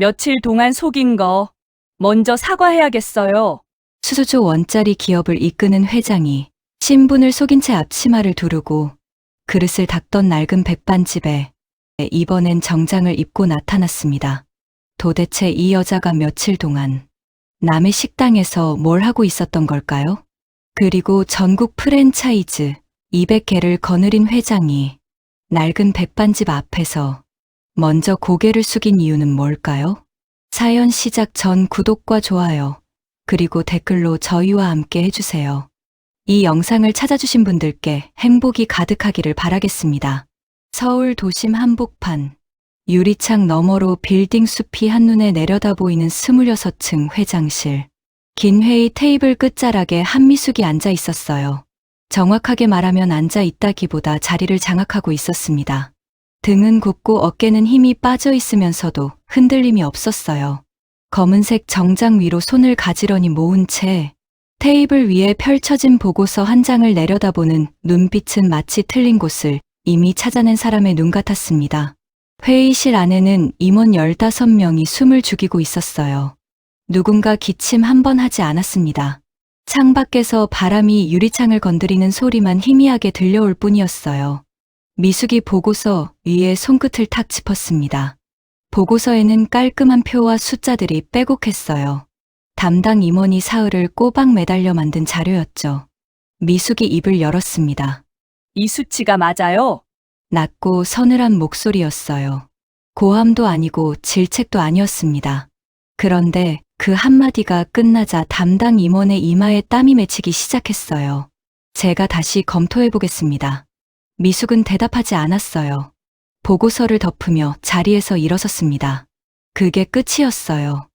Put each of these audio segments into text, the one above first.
며칠 동안 속인 거 먼저 사과해야겠어요. 수조 원짜리 기업을 이끄는 회장이 신분을 속인 채 앞치마를 두르고 그릇을 닦던 낡은 백반집에 이번엔 정장을 입고 나타났습니다. 도대체 이 여자가 며칠 동안 남의 식당에서 뭘 하고 있었던 걸까요? 그리고 전국 프랜차이즈 200개를 거느린 회장이 낡은 백반집 앞에서 먼저 고개를 숙인 이유는 뭘까요? 사연 시작 전 구독과 좋아요, 그리고 댓글로 저희와 함께 해주세요. 이 영상을 찾아주신 분들께 행복이 가득하기를 바라겠습니다. 서울 도심 한복판, 유리창 너머로 빌딩 숲이 한눈에 내려다 보이는 26층 회장실. 긴 회의 테이블 끝자락에 한미숙이 앉아 있었어요. 정확하게 말하면 앉아 있다기보다 자리를 장악하고 있었습니다. 등은 굽고 어깨는 힘이 빠져 있으면서도 흔들림이 없었어요. 검은색 정장 위로 손을 가지런히 모은 채 테이블 위에 펼쳐진 보고서 한 장을 내려다보는 눈빛은 마치 틀린 곳을 이미 찾아낸 사람의 눈 같았습니다. 회의실 안에는 임원 15명이 숨을 죽이고 있었어요. 누군가 기침 한 번 하지 않았습니다. 창밖에서 바람이 유리창을 건드리는 소리만 희미하게 들려올 뿐이었어요. 미숙이 보고서 위에 손끝을 탁 짚었습니다. 보고서에는 깔끔한 표와 숫자들이 빼곡했어요. 담당 임원이 사흘을 꼬박 매달려 만든 자료였죠. 미숙이 입을 열었습니다. 이 수치가 맞아요? 낮고 서늘한 목소리였어요. 고함도 아니고 질책도 아니었습니다. 그런데 그 한마디가 끝나자 담당 임원의 이마에 땀이 맺히기 시작했어요. 제가 다시 검토해 보겠습니다. 미숙은 대답하지 않았어요. 보고서를 덮으며 자리에서 일어섰습니다. 그게 끝이었어요.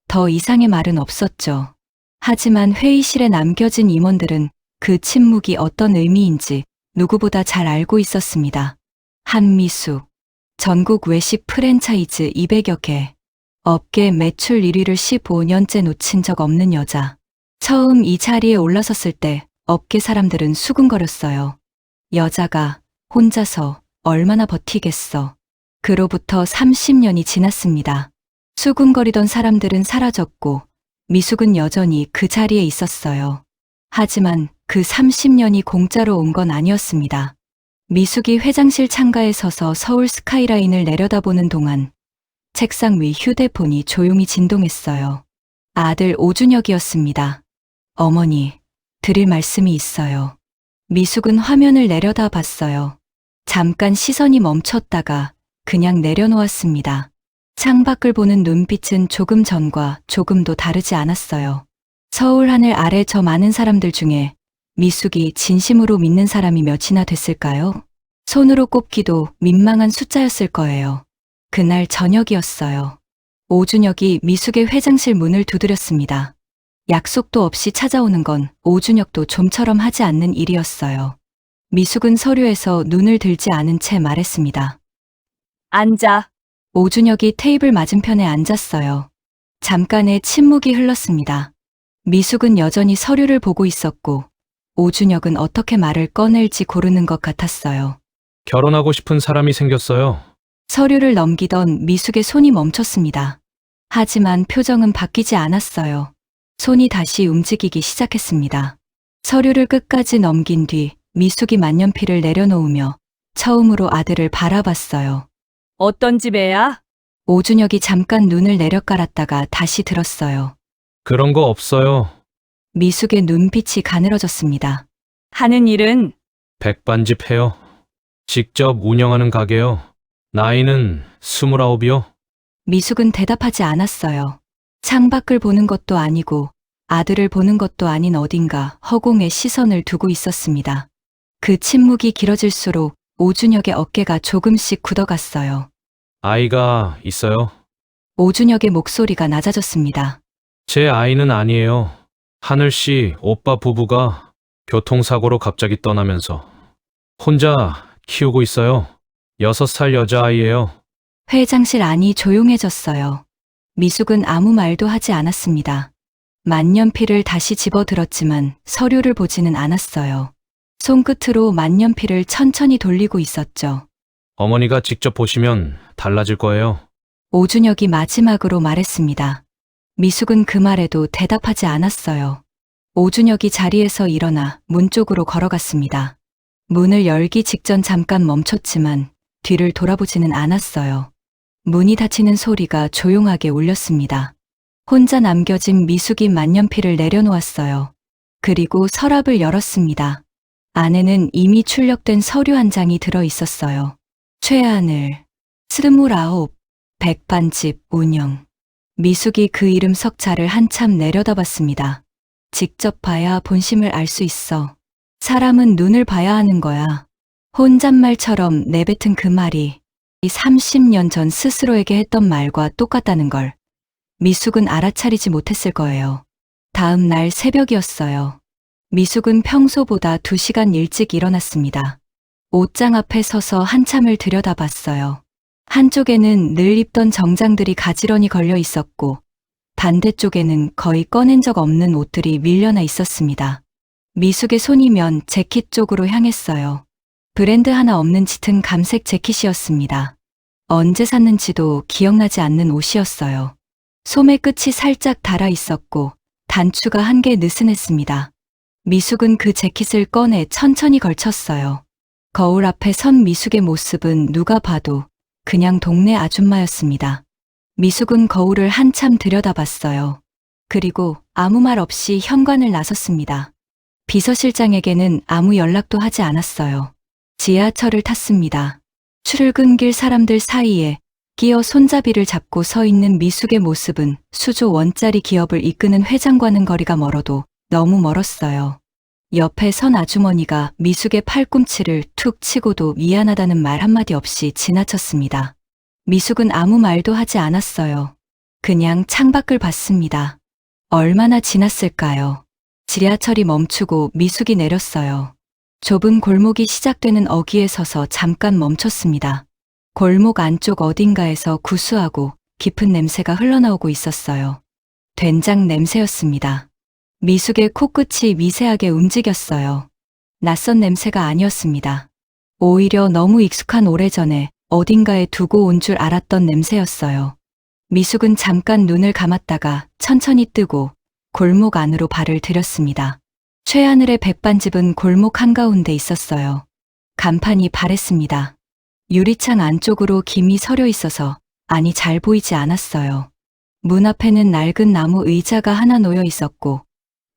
더 이상의 말은 없었죠. 하지만 회의실에 남겨진 임원들은 그 침묵이 어떤 의미인지 누구보다 잘 알고 있었습니다. 한미숙, 전국 외식 프랜차이즈 200여 개, 업계 매출 1위를 15년째 놓친 적 없는 여자. 처음 이 자리에 올라섰을 때 업계 사람들은 수군거렸어요. 여자가 혼자서 얼마나 버티겠어. 그로부터 30년이 지났습니다. 수군거리던 사람들은 사라졌고 미숙은 여전히 그 자리에 있었어요. 하지만 그 30년이 공짜로 온 건 아니었습니다. 미숙이 회장실 창가에 서서 서울 스카이라인을 내려다보는 동안 책상 위 휴대폰이 조용히 진동했어요. 아들 오준혁이었습니다. 어머니, 드릴 말씀이 있어요. 미숙은 화면을 내려다 봤어요. 잠깐 시선이 멈췄다가 그냥 내려놓았습니다. 창밖을 보는 눈빛은 조금 전과 조금도 다르지 않았어요. 서울 하늘 아래 저 많은 사람들 중에 미숙이 진심으로 믿는 사람이 몇이나 됐을까요? 손으로 꼽기도 민망한 숫자였을 거예요. 그날 저녁이었어요. 오준혁이 미숙의 회장실 문을 두드렸습니다. 약속도 없이 찾아오는 건 오준혁도 좀처럼 하지 않는 일이었어요. 미숙은 서류에서 눈을 들지 않은 채 말했습니다. 앉아. 오준혁이 테이블 맞은편에 앉았어요. 잠깐의 침묵이 흘렀습니다. 미숙은 여전히 서류를 보고 있었고 오준혁은 어떻게 말을 꺼낼지 고르는 것 같았어요. 결혼하고 싶은 사람이 생겼어요. 서류를 넘기던 미숙의 손이 멈췄습니다. 하지만 표정은 바뀌지 않았어요. 손이 다시 움직이기 시작했습니다. 서류를 끝까지 넘긴 뒤 미숙이 만년필을 내려놓으며 처음으로 아들을 바라봤어요. 어떤 집애야? 오준혁이 잠깐 눈을 내려깔았다가 다시 들었어요. 그런 거 없어요. 미숙의 눈빛이 가늘어졌습니다. 하는 일은? 백반집 해요. 직접 운영하는 가게요. 나이는 29이요. 미숙은 대답하지 않았어요. 창밖을 보는 것도 아니고 아들을 보는 것도 아닌 어딘가 허공에 시선을 두고 있었습니다. 그 침묵이 길어질수록 오준혁의 어깨가 조금씩 굳어갔어요. 아이가 있어요. 오준혁의 목소리가 낮아졌습니다. 제 아이는 아니에요. 하늘 씨 오빠 부부가 교통사고로 갑자기 떠나면서 혼자 키우고 있어요. 6살 여자아이예요. 회장실 안이 조용해졌어요. 미숙은 아무 말도 하지 않았습니다. 만년필을 다시 집어들었지만 서류를 보지는 않았어요. 손끝으로 만년필을 천천히 돌리고 있었죠. 어머니가 직접 보시면 달라질 거예요. 오준혁이 마지막으로 말했습니다. 미숙은 그 말에도 대답하지 않았어요. 오준혁이 자리에서 일어나 문 쪽으로 걸어갔습니다. 문을 열기 직전 잠깐 멈췄지만 뒤를 돌아보지는 않았어요. 문이 닫히는 소리가 조용하게 울렸습니다. 혼자 남겨진 미숙이 만년필을 내려놓았어요. 그리고 서랍을 열었습니다. 안에는 이미 출력된 서류 한 장이 들어 있었어요. 최하늘, 29, 백반집 운영. 미숙이 그 이름 석자를 한참 내려다봤습니다. 직접 봐야 본심을 알 수 있어. 사람은 눈을 봐야 하는 거야. 혼잣말처럼 내뱉은 그 말이 30년 전 스스로에게 했던 말과 똑같다는 걸 미숙은 알아차리지 못했을 거예요. 다음 날 새벽이었어요. 미숙은 평소보다 2시간 일찍 일어났습니다. 옷장 앞에 서서 한참을 들여다봤어요. 한쪽에는 늘 입던 정장들이 가지런히 걸려 있었고 반대쪽에는 거의 꺼낸 적 없는 옷들이 밀려나 있었습니다. 미숙의 손이면 재킷 쪽으로 향했어요. 브랜드 하나 없는 짙은 감색 재킷이었습니다. 언제 샀는지도 기억나지 않는 옷이었어요. 소매 끝이 살짝 닳아 있었고 단추가 한 개 느슨했습니다. 미숙은 그 재킷을 꺼내 천천히 걸쳤어요. 거울 앞에 선 미숙의 모습은 누가 봐도 그냥 동네 아줌마였습니다. 미숙은 거울을 한참 들여다봤어요. 그리고 아무 말 없이 현관을 나섰습니다. 비서실장에게는 아무 연락도 하지 않았어요. 지하철을 탔습니다. 출근길 사람들 사이에 끼어 손잡이를 잡고 서 있는 미숙의 모습은 수조 원짜리 기업을 이끄는 회장과는 거리가 멀어도 너무 멀었어요. 옆에 선 아주머니가 미숙의 팔꿈치를 툭 치고도 미안하다는 말 한마디 없이 지나쳤습니다. 미숙은 아무 말도 하지 않았어요. 그냥 창밖을 봤습니다. 얼마나 지났을까요? 지하철이 멈추고 미숙이 내렸어요. 좁은 골목이 시작되는 어귀에 서서 잠깐 멈췄습니다. 골목 안쪽 어딘가에서 구수하고 깊은 냄새가 흘러나오고 있었어요. 된장 냄새였습니다. 미숙의 코끝이 미세하게 움직였어요. 낯선 냄새가 아니었습니다. 오히려 너무 익숙한 오래전에 어딘가에 두고 온 줄 알았던 냄새였어요. 미숙은 잠깐 눈을 감았다가 천천히 뜨고 골목 안으로 발을 들였습니다. 최하늘의 백반집은 골목 한가운데 있었어요. 간판이 바랬습니다. 유리창 안쪽으로 김이 서려 있어서 안이 잘 보이지 않았어요. 문 앞에는 낡은 나무 의자가 하나 놓여 있었고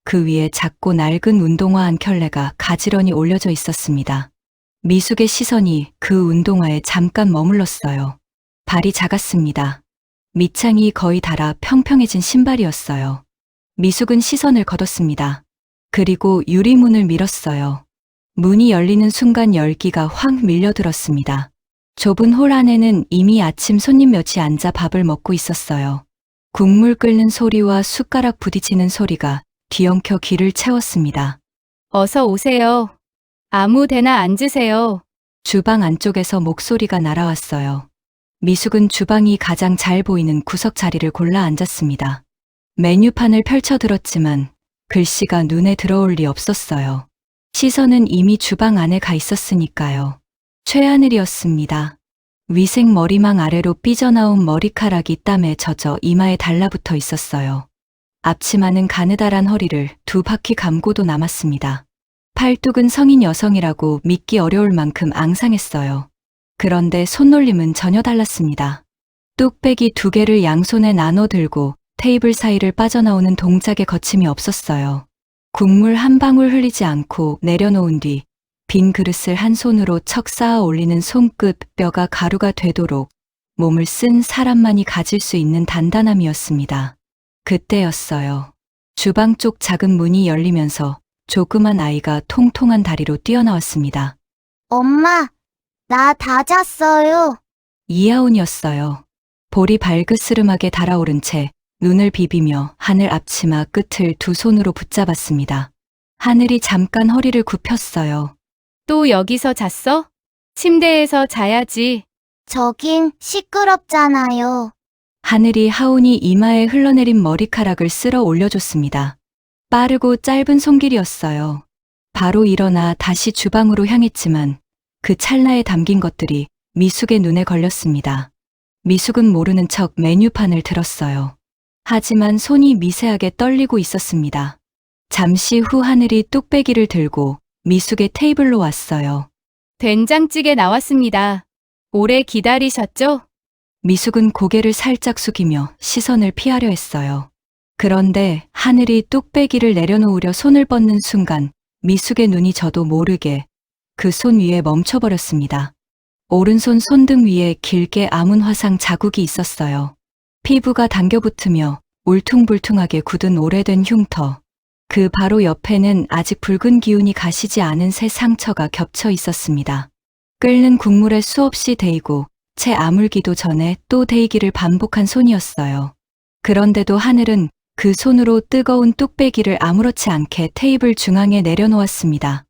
그 위에 작고 낡은 운동화 한 켤레가 가지런히 올려져 있었습니다. 미숙의 시선이 그 운동화에 잠깐 머물렀어요. 발이 작았습니다. 밑창이 거의 닳아 평평해진 신발이었어요. 미숙은 시선을 거뒀습니다. 그리고 유리문을 밀었어요. 문이 열리는 순간 열기가 확 밀려들었습니다. 좁은 홀 안에는 이미 아침 손님 몇이 앉아 밥을 먹고 있었어요. 국물 끓는 소리와 숟가락 부딪히는 소리가 뒤엉켜 귀를 채웠습니다. 어서 오세요. 아무 데나 앉으세요. 주방 안쪽에서 목소리가 날아왔어요. 미숙은 주방이 가장 잘 보이는 구석 자리를 골라 앉았습니다. 메뉴판을 펼쳐들었지만 글씨가 눈에 들어올 리 없었어요. 시선은 이미 주방 안에 가 있었으니까요. 최하늘이었습니다. 위생 머리망 아래로 삐져나온 머리카락이 땀에 젖어 이마에 달라붙어 있었어요. 앞치마는 가느다란 허리를 2바퀴 감고도 남았습니다. 팔뚝은 성인 여성이라고 믿기 어려울 만큼 앙상했어요. 그런데 손놀림은 전혀 달랐습니다. 뚝배기 2개를 양손에 나눠 들고 테이블 사이를 빠져나오는 동작에 거침이 없었어요. 국물 한 방울 흘리지 않고 내려놓은 뒤 빈 그릇을 한 손으로 척 쌓아 올리는 손끝 뼈가 가루가 되도록 몸을 쓴 사람만이 가질 수 있는 단단함이었습니다. 그때였어요. 주방 쪽 작은 문이 열리면서 조그만 아이가 통통한 다리로 뛰어나왔습니다. 엄마, 나 다 잤어요. 이하온이었어요. 볼이 발그스름하게 달아오른 채 눈을 비비며 하늘 앞치마 끝을 2 손으로 붙잡았습니다. 하늘이 잠깐 허리를 굽혔어요. 또 여기서 잤어? 침대에서 자야지. 저긴 시끄럽잖아요. 하늘이 하온이 이마에 흘러내린 머리카락을 쓸어 올려줬습니다. 빠르고 짧은 손길이었어요. 바로 일어나 다시 주방으로 향했지만 그 찰나에 담긴 것들이 미숙의 눈에 걸렸습니다. 미숙은 모르는 척 메뉴판을 들었어요. 하지만 손이 미세하게 떨리고 있었습니다. 잠시 후 하늘이 뚝배기를 들고 미숙의 테이블로 왔어요. 된장찌개 나왔습니다. 오래 기다리셨죠? 미숙은 고개를 살짝 숙이며 시선을 피하려 했어요. 그런데 하늘이 뚝배기를 내려놓으려 손을 뻗는 순간 미숙의 눈이 저도 모르게 그 손 위에 멈춰버렸습니다. 오른손 손등 위에 길게 아문 화상 자국이 있었어요. 피부가 당겨붙으며 울퉁불퉁하게 굳은 오래된 흉터. 그 바로 옆에는 아직 붉은 기운이 가시지 않은 새 상처가 겹쳐 있었습니다. 끓는 국물에 수없이 데이고 채 아물기도 전에 또 데이기를 반복한 손이었어요. 그런데도 하늘은 그 손으로 뜨거운 뚝배기를 아무렇지 않게 테이블 중앙에 내려놓았습니다.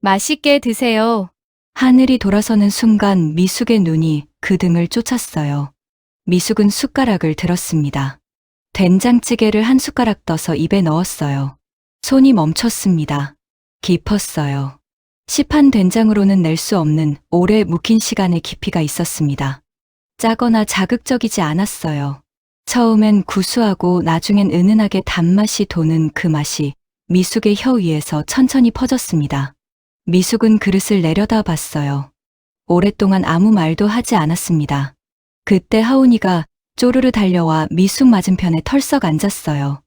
맛있게 드세요. 하늘이 돌아서는 순간 미숙의 눈이 그 등을 쫓았어요. 미숙은 숟가락을 들었습니다. 된장찌개를 한 숟가락 떠서 입에 넣었어요. 손이 멈췄습니다. 깊었어요. 시판 된장으로는 낼 수 없는 오래 묵힌 시간의 깊이가 있었습니다. 짜거나 자극적이지 않았어요. 처음엔 구수하고 나중엔 은은하게 단맛이 도는 그 맛이 미숙의 혀 위에서 천천히 퍼졌습니다. 미숙은 그릇을 내려다봤어요. 오랫동안 아무 말도 하지 않았습니다. 그때 하온이가 쪼르르 달려와 미숙 맞은편에 털썩 앉았어요.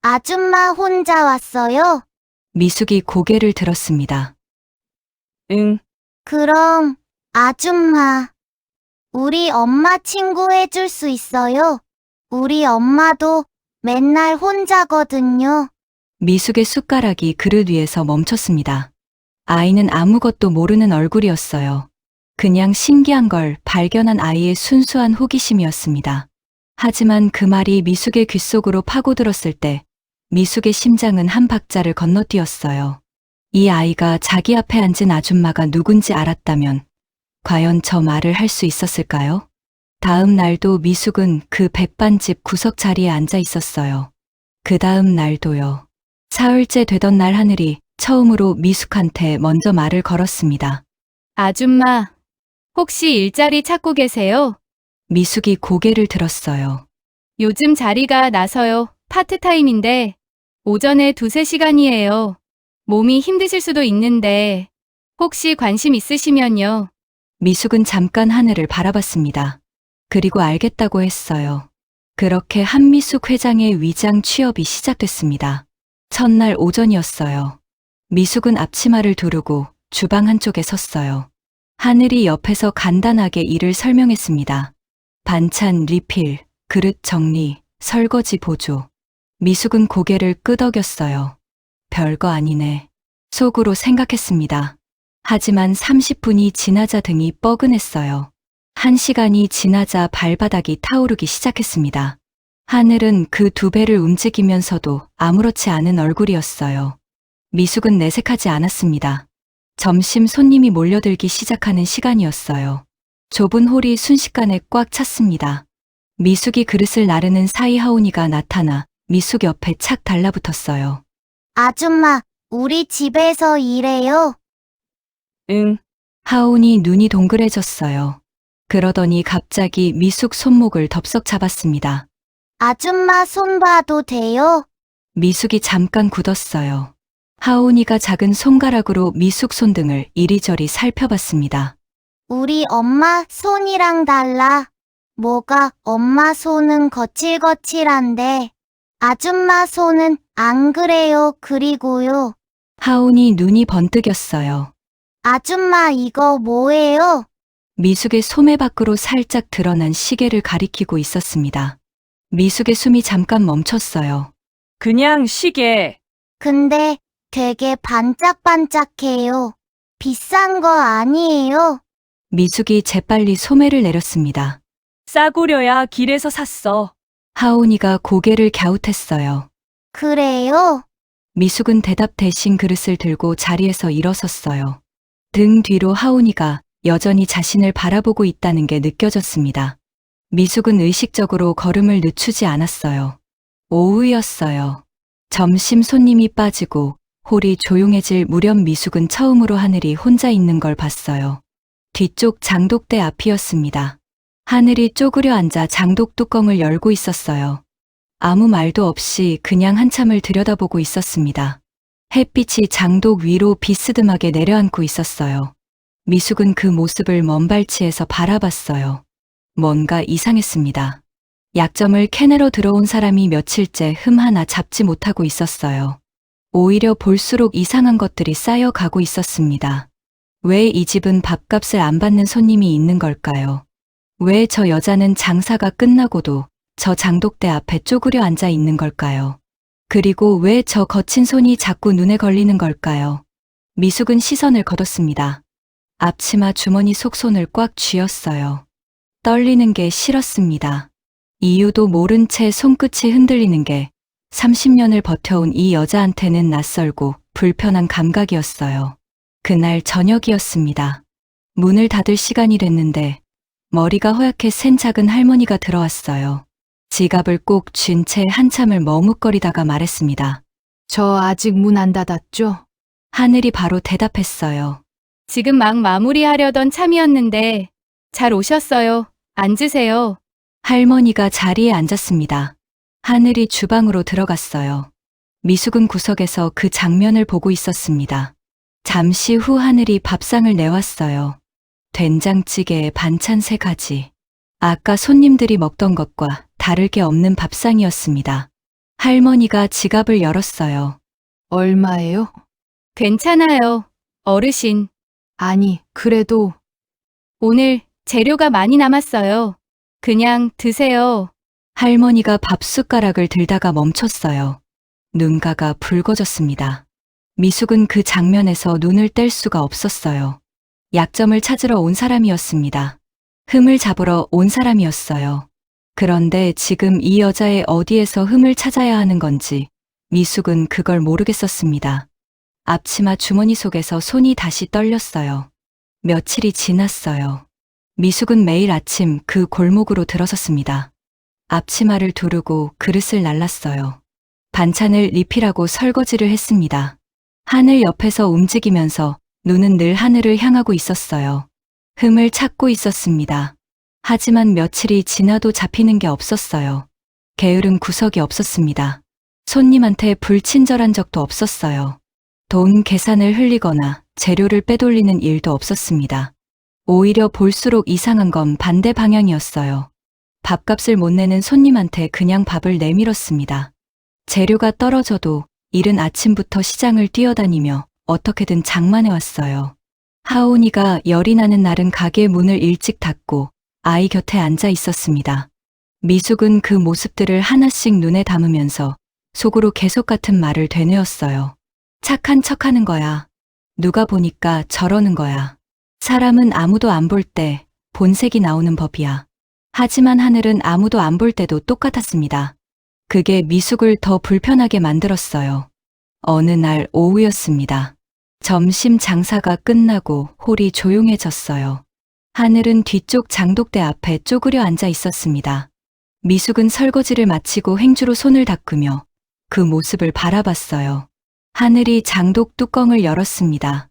아줌마 혼자 왔어요? 미숙이 고개를 들었습니다. 응, 그럼, 아줌마. 우리 엄마 친구 해줄 수 있어요? 우리 엄마도 맨날 혼자거든요. 미숙의 숟가락이 그릇 위에서 멈췄습니다. 아이는 아무것도 모르는 얼굴이었어요. 그냥 신기한 걸 발견한 아이의 순수한 호기심이었습니다. 하지만 그 말이 미숙의 귓속으로 파고들었을 때 미숙의 심장은 한 박자를 건너뛰었어요. 이 아이가 자기 앞에 앉은 아줌마가 누군지 알았다면 과연 저 말을 할 수 있었을까요? 다음 날도 미숙은 그 백반집 구석 자리에 앉아 있었어요. 그 다음 날도요. 사흘째 되던 날 하늘이 처음으로 미숙한테 먼저 말을 걸었습니다. 아줌마, 혹시 일자리 찾고 계세요? 미숙이 고개를 들었어요. 요즘 자리가 나서요. 파트타임인데 오전에 2~3시간이에요. 몸이 힘드실 수도 있는데 혹시 관심 있으시면요. 미숙은 잠깐 하늘을 바라봤습니다. 그리고 알겠다고 했어요. 그렇게 한미숙 회장의 위장 취업이 시작됐습니다. 첫날 오전이었어요. 미숙은 앞치마를 두르고 주방 한쪽에 섰어요. 하늘이 옆에서 간단하게 일을 설명했습니다. 반찬 리필, 그릇 정리, 설거지 보조. 미숙은 고개를 끄덕였어요. 별거 아니네. 속으로 생각했습니다. 하지만 30분이 지나자 등이 뻐근했어요. 1시간이 지나자 발바닥이 타오르기 시작했습니다. 하늘은 그 2배를 움직이면서도 아무렇지 않은 얼굴이었어요. 미숙은 내색하지 않았습니다. 점심 손님이 몰려들기 시작하는 시간이었어요. 좁은 홀이 순식간에 꽉 찼습니다. 미숙이 그릇을 나르는 사이 하온이가 나타나 미숙 옆에 착 달라붙었어요. 아줌마, 우리 집에서 일해요? 응, 하온이 눈이 동그래졌어요. 그러더니 갑자기 미숙 손목을 덥석 잡았습니다. 아줌마 손 봐도 돼요? 미숙이 잠깐 굳었어요. 하온이가 작은 손가락으로 미숙 손등을 이리저리 살펴봤습니다. 우리 엄마 손이랑 달라. 뭐가 엄마 손은 거칠거칠한데 아줌마 손은 안 그래요. 그리고요. 하온이 눈이 번뜩였어요. 아줌마 이거 뭐예요? 미숙의 소매 밖으로 살짝 드러난 시계를 가리키고 있었습니다. 미숙의 숨이 잠깐 멈췄어요. 그냥 시계. 근데 되게 반짝반짝해요. 비싼 거 아니에요? 미숙이 재빨리 소매를 내렸습니다. 싸구려야 길에서 샀어. 하온이가 고개를 갸웃했어요. 그래요? 미숙은 대답 대신 그릇을 들고 자리에서 일어섰어요. 등 뒤로 하온이가 여전히 자신을 바라보고 있다는 게 느껴졌습니다. 미숙은 의식적으로 걸음을 늦추지 않았어요. 오후였어요. 점심 손님이 빠지고 홀이 조용해질 무렵 미숙은 처음으로 하늘이 혼자 있는 걸 봤어요. 뒤쪽 장독대 앞이었습니다. 하늘이 쪼그려 앉아 장독 뚜껑을 열고 있었어요. 아무 말도 없이 그냥 한참을 들여다보고 있었습니다. 햇빛이 장독 위로 비스듬하게 내려앉고 있었어요. 미숙은 그 모습을 먼 발치에서 바라봤어요. 뭔가 이상했습니다. 약점을 캐내러 들어온 사람이 며칠째 흠 하나 잡지 못하고 있었어요. 오히려 볼수록 이상한 것들이 쌓여가고 있었습니다. 왜 이 집은 밥값을 안 받는 손님이 있는 걸까요? 왜 저 여자는 장사가 끝나고도 저 장독대 앞에 쪼그려 앉아 있는 걸까요? 그리고 왜 저 거친 손이 자꾸 눈에 걸리는 걸까요? 미숙은 시선을 거뒀습니다. 앞치마 주머니 속 손을 꽉 쥐었어요. 떨리는 게 싫었습니다. 이유도 모른 채 손끝이 흔들리는 게 30년을 버텨온 이 여자한테는 낯설고 불편한 감각이었어요. 그날 저녁이었습니다. 문을 닫을 시간이 됐는데 머리가 허옇게 센 작은 할머니가 들어왔어요. 지갑을 꼭 쥔 채 한참을 머뭇거리다가 말했습니다. 저 아직 문 안 닫았죠? 하늘이 바로 대답했어요. 지금 막 마무리하려던 참이었는데 잘 오셨어요. 앉으세요. 할머니가 자리에 앉았습니다. 하늘이 주방으로 들어갔어요. 미숙은 구석에서 그 장면을 보고 있었습니다. 잠시 후 하늘이 밥상을 내왔어요. 된장찌개에 반찬 3가지. 아까 손님들이 먹던 것과 다를 게 없는 밥상이었습니다. 할머니가 지갑을 열었어요. 얼마예요? 괜찮아요. 어르신, 아니, 그래도 오늘 재료가 많이 남았어요. 그냥 드세요. 할머니가 밥숟가락을 들다가 멈췄어요. 눈가가 붉어졌습니다. 미숙은 그 장면에서 눈을 뗄 수가 없었어요. 약점을 찾으러 온 사람이었습니다. 흠을 잡으러 온 사람이었어요. 그런데 지금 이 여자의 어디에서 흠을 찾아야 하는 건지 미숙은 그걸 모르겠었습니다. 앞치마 주머니 속에서 손이 다시 떨렸어요. 며칠이 지났어요. 미숙은 매일 아침 그 골목으로 들어섰습니다. 앞치마를 두르고 그릇을 날랐어요. 반찬을 리필하고 설거지를 했습니다. 하늘 옆에서 움직이면서 눈은 늘 하늘을 향하고 있었어요. 흠을 찾고 있었습니다. 하지만 며칠이 지나도 잡히는 게 없었어요. 게으른 구석이 없었습니다. 손님한테 불친절한 적도 없었어요. 돈 계산을 흘리거나 재료를 빼돌리는 일도 없었습니다. 오히려 볼수록 이상한 건 반대 방향이었어요. 밥값을 못 내는 손님한테 그냥 밥을 내밀었습니다. 재료가 떨어져도 이른 아침부터 시장을 뛰어다니며 어떻게든 장만해왔어요. 하온이가 열이 나는 날은 가게 문을 일찍 닫고 아이 곁에 앉아 있었습니다. 미숙은 그 모습들을 하나씩 눈에 담으면서 속으로 계속 같은 말을 되뇌었어요. 착한 척하는 거야. 누가 보니까 저러는 거야. 사람은 아무도 안 볼 때 본색이 나오는 법이야. 하지만 하늘은 아무도 안 볼 때도 똑같았습니다. 그게 미숙을 더 불편하게 만들었어요. 어느 날 오후였습니다. 점심 장사가 끝나고 홀이 조용해졌어요. 하늘은 뒤쪽 장독대 앞에 쪼그려 앉아 있었습니다. 미숙은 설거지를 마치고 행주로 손을 닦으며 그 모습을 바라봤어요. 하늘이 장독 뚜껑을 열었습니다.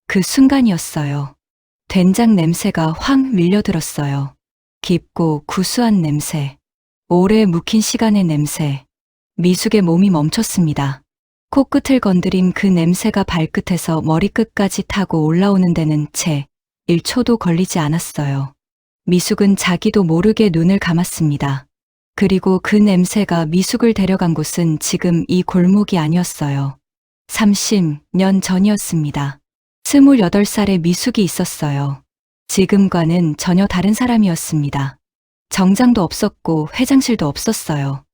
그 순간이었어요. 된장 냄새가 확 밀려들었어요. 깊고 구수한 냄새. 오래 묵힌 시간의 냄새. 미숙의 몸이 멈췄습니다. 코끝을 건드린 그 냄새가 발끝에서 머리끝까지 타고 올라오는 데는 채 1초도 걸리지 않았어요. 미숙은 자기도 모르게 눈을 감았습니다. 그리고 그 냄새가 미숙을 데려간 곳은 지금 이 골목이 아니었어요. 30년 전이었습니다. 28살의 미숙이 있었어요. 지금과는 전혀 다른 사람이었습니다. 정장도 없었고 회장실도 없었어요.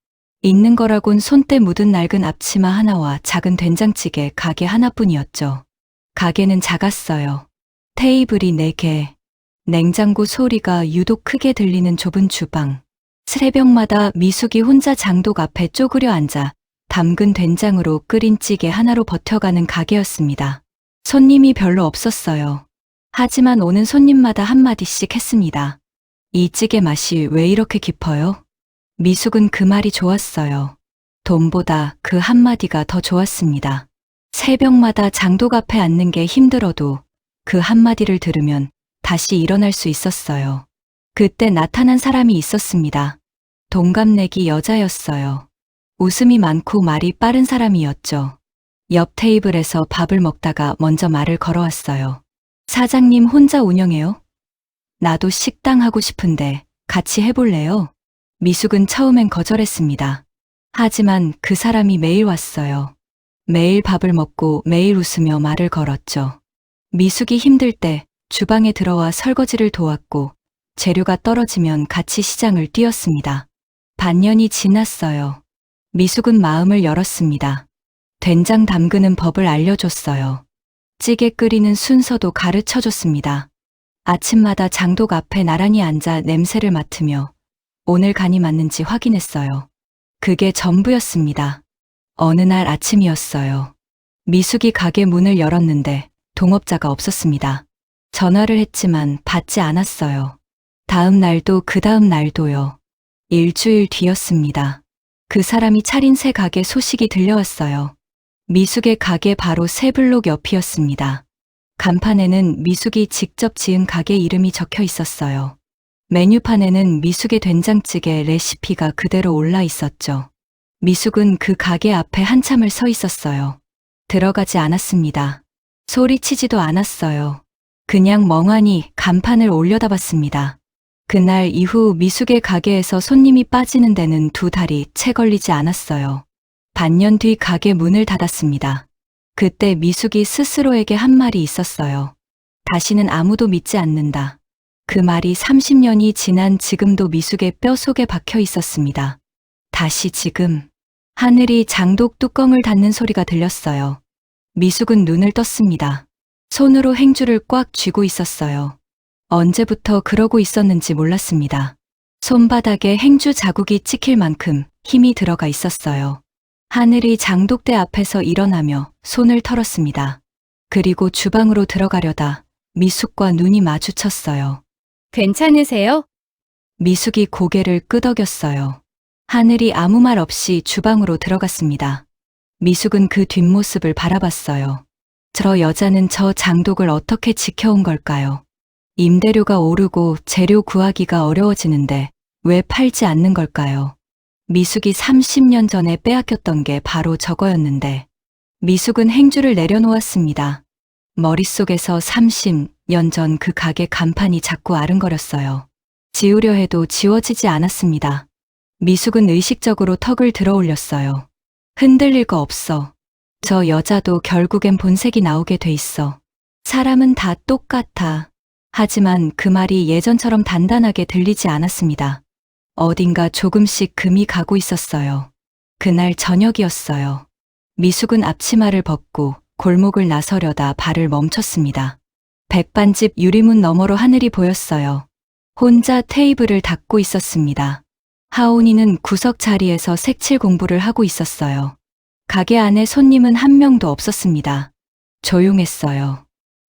있는 거라곤 손때 묻은 낡은 앞치마 하나와 작은 된장찌개 가게 하나뿐이었죠. 가게는 작았어요. 테이블이 4개, 냉장고 소리가 유독 크게 들리는 좁은 주방. 새벽마다 미숙이 혼자 장독 앞에 쪼그려 앉아 담근 된장으로 끓인 찌개 하나로 버텨가는 가게였습니다. 손님이 별로 없었어요. 하지만 오는 손님마다 한마디씩 했습니다. 이 찌개 맛이 왜 이렇게 깊어요? 미숙은 그 말이 좋았어요. 돈보다 그 한마디가 더 좋았습니다. 새벽마다 장독 앞에 앉는 게 힘들어도 그 한마디를 들으면 다시 일어날 수 있었어요. 그때 나타난 사람이 있었습니다. 동갑내기 여자였어요. 웃음이 많고 말이 빠른 사람이었죠. 옆 테이블에서 밥을 먹다가 먼저 말을 걸어왔어요. 사장님 혼자 운영해요? 나도 식당 하고 싶은데 같이 해볼래요? 미숙은 처음엔 거절했습니다. 하지만 그 사람이 매일 왔어요. 매일 밥을 먹고 매일 웃으며 말을 걸었죠. 미숙이 힘들 때 주방에 들어와 설거지를 도왔고 재료가 떨어지면 같이 시장을 뛰었습니다. 반년이 지났어요. 미숙은 마음을 열었습니다. 된장 담그는 법을 알려줬어요. 찌개 끓이는 순서도 가르쳐줬습니다. 아침마다 장독 앞에 나란히 앉아 냄새를 맡으며 오늘 간이 맞는지 확인했어요. 그게 전부였습니다. 어느 날 아침이었어요. 미숙이 가게 문을 열었는데 동업자가 없었습니다. 전화를 했지만 받지 않았어요. 다음 날도 그 다음 날도요. 일주일 뒤였습니다. 그 사람이 차린 새 가게 소식이 들려왔어요. 미숙의 가게 바로 새 블록 옆이었습니다. 간판에는 미숙이 직접 지은 가게 이름이 적혀 있었어요. 메뉴판에는 미숙의 된장찌개 레시피가 그대로 올라 있었죠. 미숙은 그 가게 앞에 한참을 서 있었어요. 들어가지 않았습니다. 소리치지도 않았어요. 그냥 멍하니 간판을 올려다봤습니다. 그날 이후 미숙의 가게에서 손님이 빠지는 데는 2달이 채 걸리지 않았어요. 반년 뒤 가게 문을 닫았습니다. 그때 미숙이 스스로에게 한 말이 있었어요. 다시는 아무도 믿지 않는다. 그 말이 30년이 지난 지금도 미숙의 뼈속에 박혀 있었습니다. 다시 지금 하늘이 장독 뚜껑을 닫는 소리가 들렸어요. 미숙은 눈을 떴습니다. 손으로 행주를 꽉 쥐고 있었어요. 언제부터 그러고 있었는지 몰랐습니다. 손바닥에 행주 자국이 찍힐 만큼 힘이 들어가 있었어요. 하늘이 장독대 앞에서 일어나며 손을 털었습니다. 그리고 주방으로 들어가려다 미숙과 눈이 마주쳤어요. 괜찮으세요? 미숙이 고개를 끄덕였어요. 하늘이 아무 말 없이 주방으로 들어갔습니다. 미숙은 그 뒷모습을 바라봤어요. 저 여자는 저 장독을 어떻게 지켜온 걸까요? 임대료가 오르고 재료 구하기가 어려워지는데 왜 팔지 않는 걸까요? 미숙이 30년 전에 빼앗겼던 게 바로 저거였는데 미숙은 행주를 내려놓았습니다. 머릿속에서 30년 전 그 가게 간판이 자꾸 아른거렸어요. 지우려 해도 지워지지 않았습니다. 미숙은 의식적으로 턱을 들어 올렸어요. 흔들릴 거 없어. 저 여자도 결국엔 본색이 나오게 돼 있어. 사람은 다 똑같아. 하지만 그 말이 예전처럼 단단하게 들리지 않았습니다. 어딘가 조금씩 금이 가고 있었어요. 그날 저녁이었어요. 미숙은 앞치마를 벗고 골목을 나서려다 발을 멈췄습니다. 백반집 유리문 너머로 하늘이 보였어요. 혼자 테이블을 닦고 있었습니다. 하온이는 구석 자리에서 색칠 공부를 하고 있었어요. 가게 안에 손님은 한 명도 없었습니다. 조용했어요.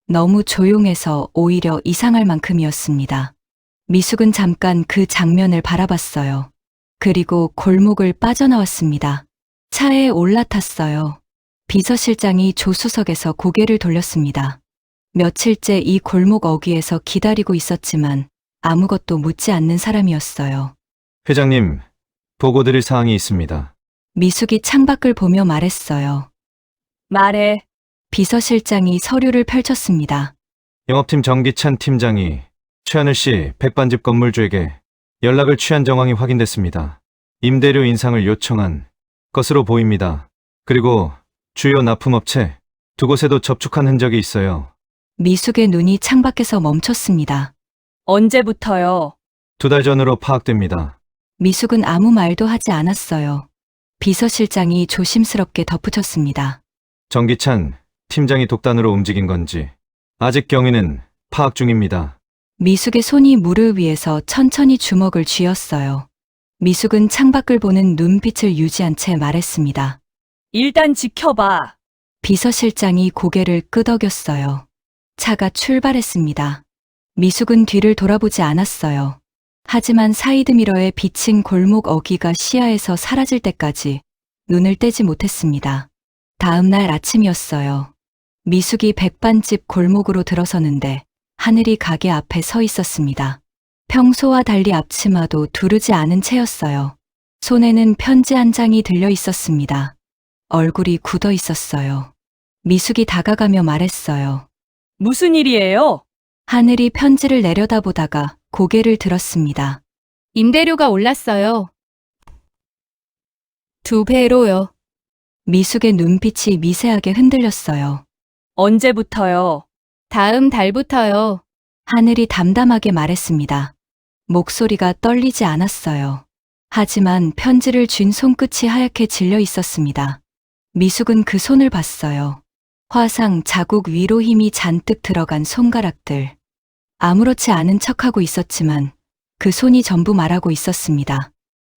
너무 조용해서 오히려 이상할 만큼이었습니다. 미숙은 잠깐 그 장면을 바라봤어요. 그리고 골목을 빠져나왔습니다. 차에 올라탔어요. 비서실장이 조수석에서 고개를 돌렸습니다. 며칠째 이 골목 어귀에서 기다리고 있었지만 아무것도 묻지 않는 사람이었어요. 회장님, 보고 드릴 사항이 있습니다. 미숙이 창밖을 보며 말했어요. 말해. 비서실장이 서류를 펼쳤습니다. 영업팀 정기찬 팀장이 최하늘 씨 백반집 건물주에게 연락을 취한 정황이 확인됐습니다. 임대료 인상을 요청한 것으로 보입니다. 그리고 주요 납품업체 2곳에도 접촉한 흔적이 있어요. 미숙의 눈이 창밖에서 멈췄습니다. 언제부터요? 2달 전으로 파악됩니다. 미숙은 아무 말도 하지 않았어요. 비서실장이 조심스럽게 덧붙였습니다. 정기찬 팀장이 독단으로 움직인 건지 아직 경위는 파악 중입니다. 미숙의 손이 무릎 위에서 천천히 주먹을 쥐었어요. 미숙은 창밖을 보는 눈빛을 유지한 채 말했습니다. 일단 지켜봐. 비서실장이 고개를 끄덕였어요. 차가 출발했습니다. 미숙은 뒤를 돌아보지 않았어요. 하지만 사이드미러에 비친 골목 어귀가 시야에서 사라질 때까지 눈을 떼지 못했습니다. 다음 날 아침이었어요. 미숙이 백반집 골목으로 들어서는데 하늘이 가게 앞에 서 있었습니다. 평소와 달리 앞치마도 두르지 않은 채였어요. 손에는 편지 한 장이 들려 있었습니다. 얼굴이 굳어 있었어요. 미숙이 다가가며 말했어요. 무슨 일이에요? 하늘이 편지를 내려다보다가 고개를 들었습니다. 임대료가 올랐어요. 2배로요. 미숙의 눈빛이 미세하게 흔들렸어요. 언제부터요? 다음 달부터요. 하늘이 담담하게 말했습니다. 목소리가 떨리지 않았어요. 하지만 편지를 쥔 손끝이 하얗게 질려 있었습니다. 미숙은 그 손을 봤어요. 화상, 자국 위로 힘이 잔뜩 들어간 손가락들. 아무렇지 않은 척하고 있었지만 그 손이 전부 말하고 있었습니다.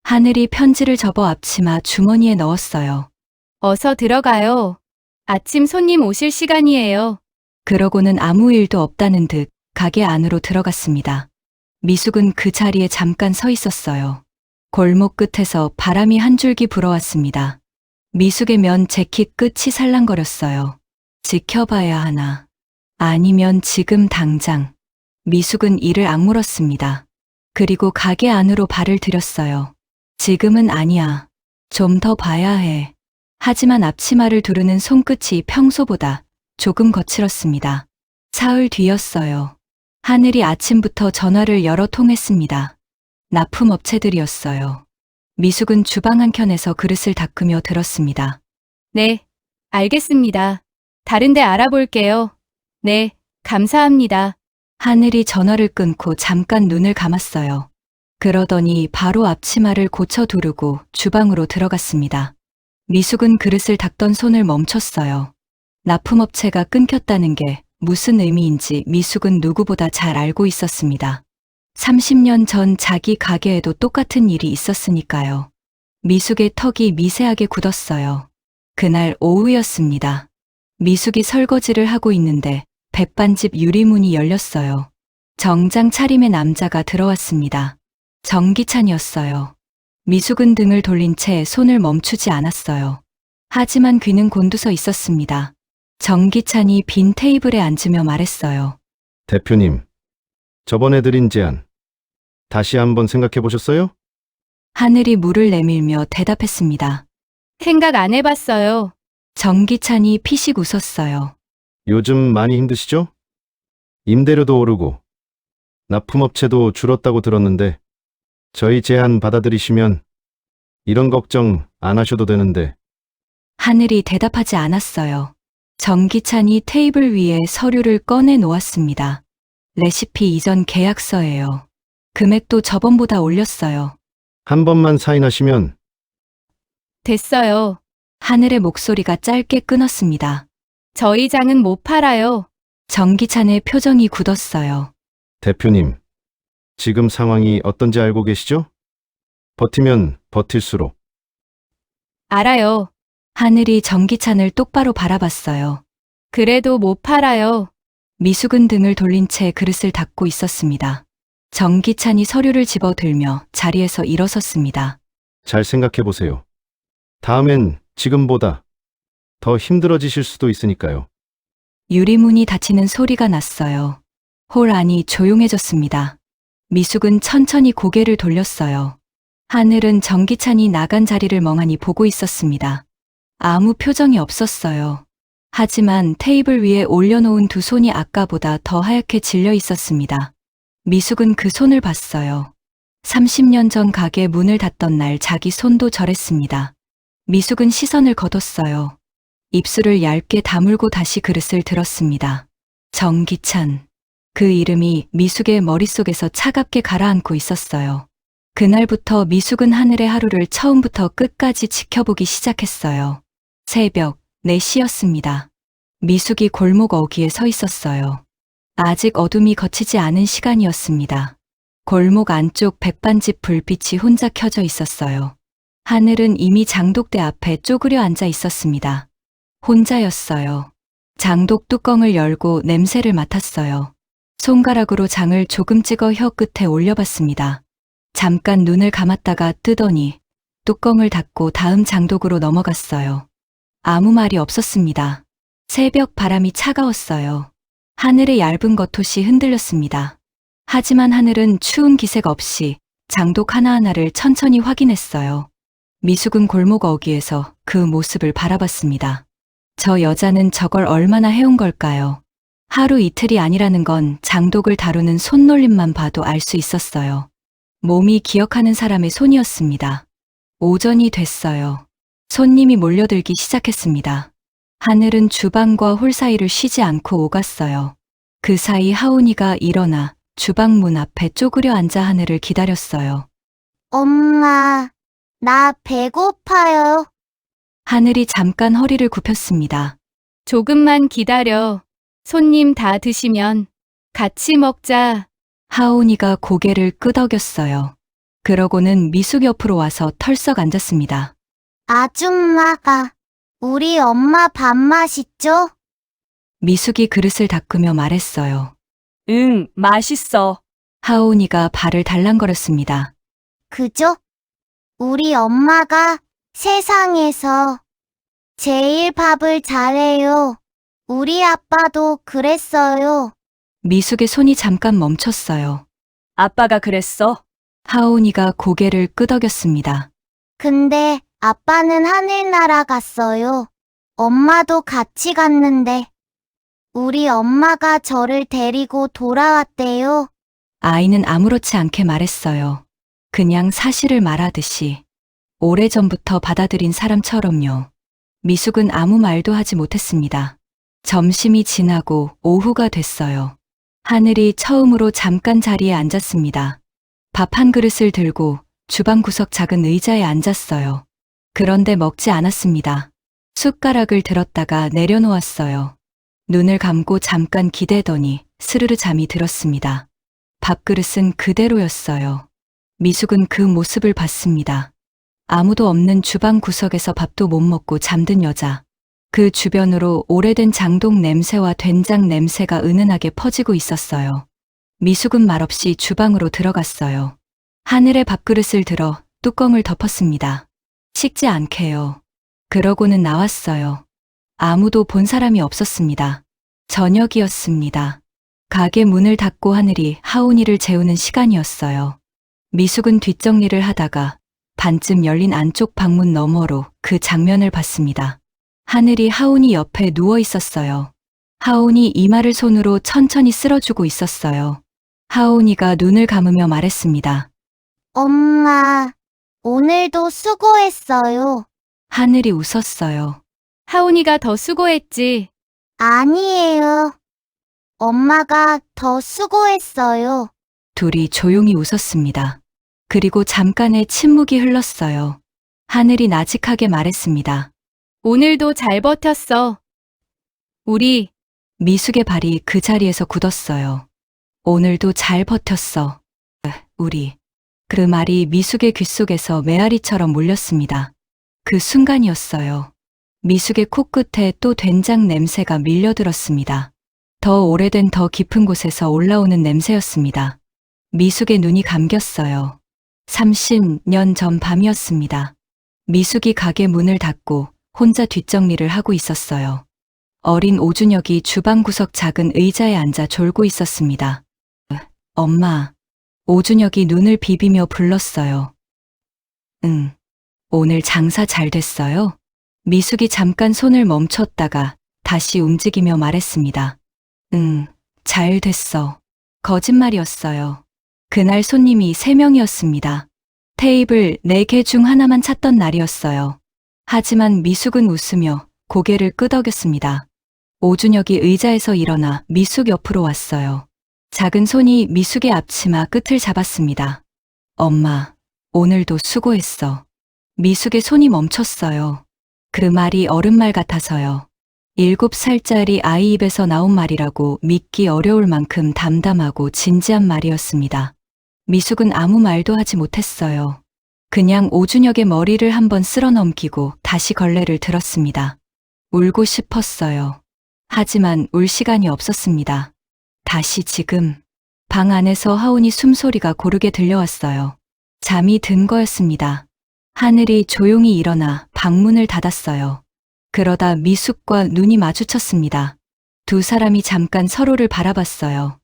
하늘이 편지를 접어 앞치마 주머니에 넣었어요. 어서 들어가요. 아침 손님 오실 시간이에요. 그러고는 아무 일도 없다는 듯 가게 안으로 들어갔습니다. 미숙은 그 자리에 잠깐 서 있었어요. 골목 끝에서 바람이 한 줄기 불어왔습니다. 미숙의 면 재킷 끝이 살랑거렸어요. 지켜봐야 하나. 아니면 지금 당장. 미숙은 이를 악물었습니다. 그리고 가게 안으로 발을 들였어요. 지금은 아니야. 좀 더 봐야 해. 하지만 앞치마를 두르는 손끝이 평소보다 조금 거칠었습니다. 사흘 뒤였어요. 하늘이 아침부터 전화를 여러 통 했습니다. 납품업체들이었어요. 미숙은 주방 한켠에서 그릇을 닦으며 들었습니다. 네, 알겠습니다. 다른데 알아볼게요. 네, 감사합니다. 하늘이 전화를 끊고 잠깐 눈을 감았어요. 그러더니 바로 앞치마를 고쳐 두르고 주방으로 들어갔습니다. 미숙은 그릇을 닦던 손을 멈췄어요. 납품업체가 끊겼다는 게 무슨 의미인지 미숙은 누구보다 잘 알고 있었습니다. 30년 전 자기 가게에도 똑같은 일이 있었으니까요. 미숙의 턱이 미세하게 굳었어요. 그날 오후였습니다. 미숙이 설거지를 하고 있는데 백반집 유리문이 열렸어요. 정장 차림의 남자가 들어왔습니다. 정기찬이었어요. 미숙은 등을 돌린 채 손을 멈추지 않았어요. 하지만 귀는 곤두서 있었습니다. 정기찬이 빈 테이블에 앉으며 말했어요. 대표님, 저번에 드린 제안, 다시 한번 생각해 보셨어요? 하늘이 물을 내밀며 대답했습니다. 생각 안 해봤어요. 정기찬이 피식 웃었어요. 요즘 많이 힘드시죠? 임대료도 오르고, 납품업체도 줄었다고 들었는데, 저희 제안 받아들이시면 이런 걱정 안 하셔도 되는데. 하늘이 대답하지 않았어요. 정기찬이 테이블 위에 서류를 꺼내 놓았습니다. 레시피 이전 계약서예요. 금액도 저번보다 올렸어요. 한 번만 사인하시면. 됐어요. 하늘의 목소리가 짧게 끊었습니다. 저희 장은 못 팔아요. 정기찬의 표정이 굳었어요. 대표님, 지금 상황이 어떤지 알고 계시죠? 버티면 버틸수록. 알아요. 하늘이 정기찬을 똑바로 바라봤어요. 그래도 못 팔아요. 미숙은 등을 돌린 채 그릇을 닦고 있었습니다. 정기찬이 서류를 집어들며 자리에서 일어섰습니다. 잘 생각해 보세요. 다음엔 지금보다 더 힘들어지실 수도 있으니까요. 유리문이 닫히는 소리가 났어요. 홀 안이 조용해졌습니다. 미숙은 천천히 고개를 돌렸어요. 하늘은 정기찬이 나간 자리를 멍하니 보고 있었습니다. 아무 표정이 없었어요. 하지만 테이블 위에 올려놓은 두 손이 아까보다 더 하얗게 질려 있었습니다. 미숙은 그 손을 봤어요. 30년 전 가게 문을 닫던 날 자기 손도 저랬습니다. 미숙은 시선을 거뒀어요. 입술을 얇게 다물고 다시 그릇을 들었습니다. 정기찬. 그 이름이 미숙의 머릿속에서 차갑게 가라앉고 있었어요. 그날부터 미숙은 하늘의 하루를 처음부터 끝까지 지켜보기 시작했어요. 새벽 4시였습니다. 미숙이 골목 어귀에 서 있었어요. 아직 어둠이 걷히지 않은 시간이었습니다. 골목 안쪽 백반집 불빛이 혼자 켜져 있었어요. 하늘은 이미 장독대 앞에 쪼그려 앉아 있었습니다. 혼자였어요. 장독 뚜껑을 열고 냄새를 맡았어요. 손가락으로 장을 조금 찍어 혀 끝에 올려봤습니다. 잠깐 눈을 감았다가 뜨더니 뚜껑을 닫고 다음 장독으로 넘어갔어요. 아무 말이 없었습니다. 새벽 바람이 차가웠어요. 하늘의 얇은 겉옷이 흔들렸습니다. 하지만 하늘은 추운 기색 없이 장독 하나하나를 천천히 확인했어요. 미숙은 골목 어귀에서 그 모습을 바라봤습니다. 저 여자는 저걸 얼마나 해온 걸까요? 하루 이틀이 아니라는 건 장독을 다루는 손놀림만 봐도 알 수 있었어요. 몸이 기억하는 사람의 손이었습니다. 오전이 됐어요. 손님이 몰려들기 시작했습니다. 하늘은 주방과 홀 사이를 쉬지 않고 오갔어요. 그 사이 하온이가 일어나 주방 문 앞에 쪼그려 앉아 하늘을 기다렸어요. 엄마, 나 배고파요. 하늘이 잠깐 허리를 굽혔습니다. 조금만 기다려. 손님 다 드시면 같이 먹자. 하온이가 고개를 끄덕였어요. 그러고는 미숙 옆으로 와서 털썩 앉았습니다. 아줌마가 우리 엄마 밥 맛있죠? 미숙이 그릇을 닦으며 말했어요. 응, 맛있어. 하온이가 발을 달랑거렸습니다. 그죠? 우리 엄마가 세상에서 제일 밥을 잘해요. 우리 아빠도 그랬어요. 미숙의 손이 잠깐 멈췄어요. 아빠가 그랬어. 하온이가 고개를 끄덕였습니다. 근데 아빠는 하늘나라 갔어요. 엄마도 같이 갔는데 우리 엄마가 저를 데리고 돌아왔대요. 아이는 아무렇지 않게 말했어요. 그냥 사실을 말하듯이. 오래전부터 받아들인 사람처럼요. 미숙은 아무 말도 하지 못했습니다. 점심이 지나고 오후가 됐어요. 하늘이 처음으로 잠깐 자리에 앉았습니다. 밥 한 그릇을 들고 주방 구석 작은 의자에 앉았어요. 그런데 먹지 않았습니다. 숟가락을 들었다가 내려놓았어요. 눈을 감고 잠깐 기대더니 스르르 잠이 들었습니다. 밥그릇은 그대로였어요. 미숙은 그 모습을 봤습니다. 아무도 없는 주방 구석에서 밥도 못 먹고 잠든 여자. 그 주변으로 오래된 장독 냄새와 된장 냄새가 은은하게 퍼지고 있었어요. 미숙은 말없이 주방으로 들어갔어요. 하늘의 밥그릇을 들어 뚜껑을 덮었습니다. 식지 않게요. 그러고는 나왔어요. 아무도 본 사람이 없었습니다. 저녁이었습니다. 가게 문을 닫고 하늘이 하온이를 재우는 시간이었어요. 미숙은 뒷정리를 하다가 반쯤 열린 안쪽 방문 너머로 그 장면을 봤습니다. 하늘이 하온이 옆에 누워 있었어요. 하온이 이마를 손으로 천천히 쓸어주고 있었어요. 하온이가 눈을 감으며 말했습니다. 엄마, 오늘도 수고했어요. 하늘이 웃었어요. 하온이가 더 수고했지. 아니에요. 엄마가 더 수고했어요. 둘이 조용히 웃었습니다. 그리고 잠깐의 침묵이 흘렀어요. 하늘이 나직하게 말했습니다. 오늘도 잘 버텼어. 우리 미숙의 발이 그 자리에서 굳었어요. 오늘도 잘 버텼어. 우리. 그 말이 미숙의 귓속에서 메아리처럼 몰렸습니다. 그 순간이었어요. 미숙의 코끝에 또 된장 냄새가 밀려들었습니다. 더 오래된 더 깊은 곳에서 올라오는 냄새였습니다. 미숙의 눈이 감겼어요. 30년 전 밤이었습니다. 미숙이 가게 문을 닫고 혼자 뒷정리를 하고 있었어요. 어린 오준혁이 주방 구석 작은 의자에 앉아 졸고 있었습니다. 엄마. 오준혁이 눈을 비비며 불렀어요. 응. 오늘 장사 잘 됐어요? 미숙이 잠깐 손을 멈췄다가 다시 움직이며 말했습니다. 응, 잘 됐어. 거짓말이었어요. 그날 손님이 3명이었습니다. 테이블 4개 중 하나만 찾던 날이었어요. 하지만 미숙은 웃으며 고개를 끄덕였습니다. 오준혁이 의자에서 일어나 미숙 옆으로 왔어요. 작은 손이 미숙의 앞치마 끝을 잡았습니다. 엄마, 오늘도 수고했어. 미숙의 손이 멈췄어요. 그 말이 어른말 같아서요. 7살짜리 아이 입에서 나온 말이라고 믿기 어려울 만큼 담담하고 진지한 말이었습니다. 미숙은 아무 말도 하지 못했어요. 그냥 오준혁의 머리를 한번 쓸어 넘기고 다시 걸레를 들었습니다. 울고 싶었어요. 하지만 울 시간이 없었습니다. 다시 지금 방 안에서 하온이 숨소리가 고르게 들려왔어요. 잠이 든 거였습니다. 하늘이 조용히 일어나 방문을 닫았어요. 그러다 미숙과 눈이 마주쳤습니다. 두 사람이 잠깐 서로를 바라봤어요.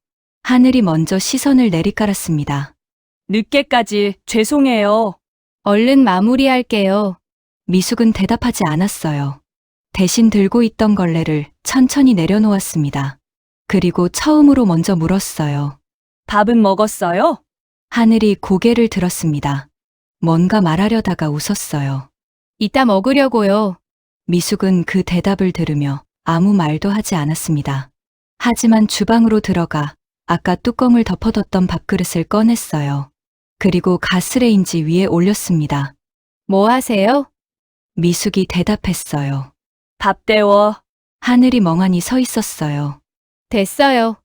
하늘이 먼저 시선을 내리깔았습니다. 늦게까지 죄송해요. 얼른 마무리할게요. 미숙은 대답하지 않았어요. 대신 들고 있던 걸레를 천천히 내려놓았습니다. 그리고 처음으로 먼저 물었어요. 밥은 먹었어요? 하늘이 고개를 들었습니다. 뭔가 말하려다가 웃었어요. 이따 먹으려고요. 미숙은 그 대답을 들으며 아무 말도 하지 않았습니다. 하지만 주방으로 들어가 아까 뚜껑을 덮어뒀던 밥그릇을 꺼냈어요. 그리고 가스레인지 위에 올렸습니다. 뭐 하세요? 미숙이 대답했어요. 밥 데워. 하늘이 멍하니 서 있었어요. 됐어요.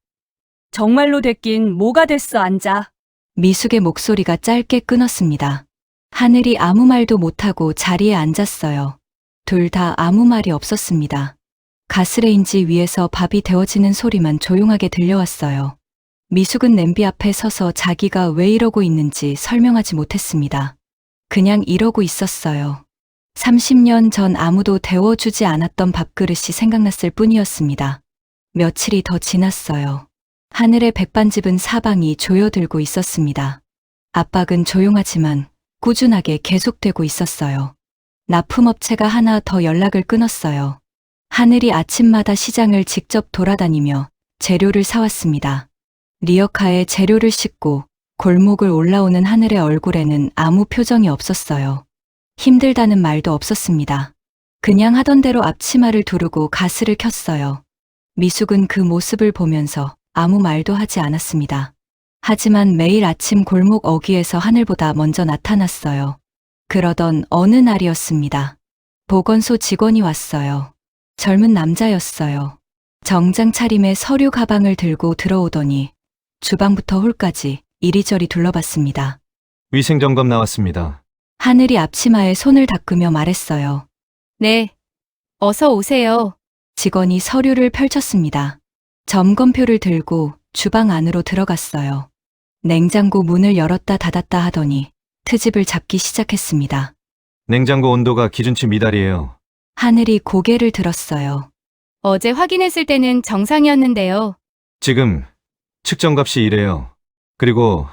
정말로 됐긴 뭐가 됐어, 앉아. 미숙의 목소리가 짧게 끊었습니다. 하늘이 아무 말도 못하고 자리에 앉았어요. 둘 다 아무 말이 없었습니다. 가스레인지 위에서 밥이 데워지는 소리만 조용하게 들려왔어요. 미숙은 냄비 앞에 서서 자기가 왜 이러고 있는지 설명하지 못했습니다. 그냥 이러고 있었어요. 30년 전 아무도 데워주지 않았던 밥그릇이 생각났을 뿐이었습니다. 며칠이 더 지났어요. 하늘의 백반집은 사방이 조여들고 있었습니다. 압박은 조용하지만 꾸준하게 계속되고 있었어요. 납품업체가 하나 더 연락을 끊었어요. 하늘이 아침마다 시장을 직접 돌아다니며 재료를 사왔습니다. 리어카에 재료를 싣고 골목을 올라오는 하늘의 얼굴에는 아무 표정이 없었어요. 힘들다는 말도 없었습니다. 그냥 하던 대로 앞치마를 두르고 가스를 켰어요. 미숙은 그 모습을 보면서 아무 말도 하지 않았습니다. 하지만 매일 아침 골목 어귀에서 하늘보다 먼저 나타났어요. 그러던 어느 날이었습니다. 보건소 직원이 왔어요. 젊은 남자였어요. 정장 차림에 서류 가방을 들고 들어오더니 주방부터 홀까지 이리저리 둘러봤습니다. 위생점검 나왔습니다. 하늘이 앞치마에 손을 닦으며 말했어요. 네. 어서 오세요. 직원이 서류를 펼쳤습니다. 점검표를 들고 주방 안으로 들어갔어요. 냉장고 문을 열었다 닫았다 하더니 트집을 잡기 시작했습니다. 냉장고 온도가 기준치 미달이에요. 하늘이 고개를 들었어요. 어제 확인했을 때는 정상이었는데요. 지금 측정값이 이래요. 그리고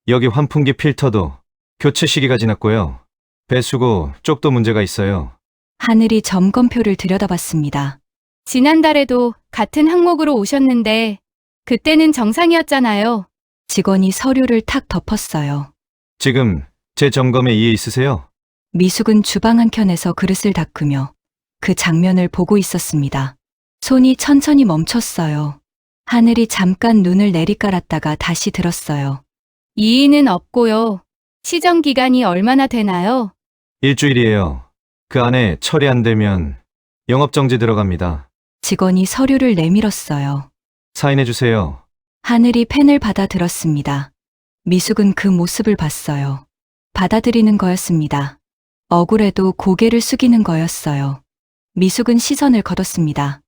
여기 환풍기 필터도 교체 시기가 지났고요. 배수구 쪽도 문제가 있어요. 하늘이 점검표를 들여다봤습니다. 지난달에도 같은 항목으로 오셨는데 그때는 정상이었잖아요. 직원이 서류를 탁 덮었어요. 지금 제 점검에 이해 있으세요? 미숙은 주방 한켠에서 그릇을 닦으며 그 장면을 보고 있었습니다. 손이 천천히 멈췄어요. 하늘이 잠깐 눈을 내리깔았다가 다시 들었어요. 이의는 없고요. 시정 기간이 얼마나 되나요? 일주일이에요. 그 안에 처리 안 되면 영업정지 들어갑니다. 직원이 서류를 내밀었어요. 사인해주세요. 하늘이 펜을 받아 들었습니다. 미숙은 그 모습을 봤어요. 받아들이는 거였습니다. 억울해도 고개를 숙이는 거였어요. 미숙은 시선을 거뒀습니다.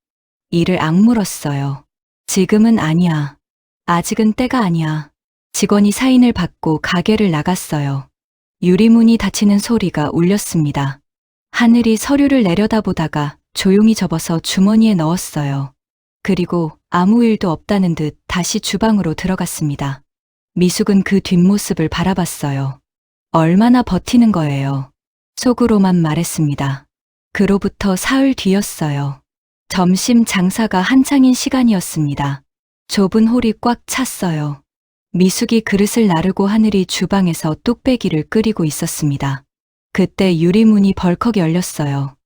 이를 악물었어요. 지금은 아니야. 아직은 때가 아니야. 직원이 사인을 받고 가게를 나갔어요. 유리문이 닫히는 소리가 울렸습니다. 하늘이 서류를 내려다보다가 조용히 접어서 주머니에 넣었어요. 그리고 아무 일도 없다는 듯 다시 주방으로 들어갔습니다. 미숙은 그 뒷모습을 바라봤어요. 얼마나 버티는 거예요. 속으로만 말했습니다. 그로부터 사흘 뒤였어요. 점심 장사가 한창인 시간이었습니다. 좁은 홀이 꽉 찼어요. 미숙이 그릇을 나르고 하늘이 주방에서 뚝배기를 끓이고 있었습니다. 그때 유리문이 벌컥 열렸어요.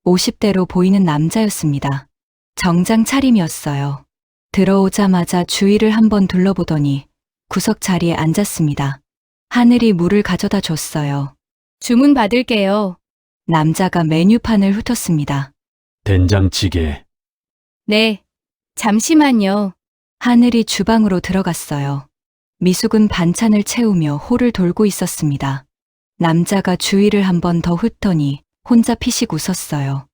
50대로 보이는 남자였습니다. 정장 차림이었어요. 들어오자마자 주위를 한번 둘러보더니 구석 자리에 앉았습니다. 하늘이 물을 가져다 줬어요. 주문 받을게요. 남자가 메뉴판을 훑었습니다. 된장찌개. 네. 잠시만요. 하늘이 주방으로 들어갔어요. 미숙은 반찬을 채우며 홀을 돌고 있었습니다. 남자가 주위를 한번 더 훑더니 혼자 피식 웃었어요.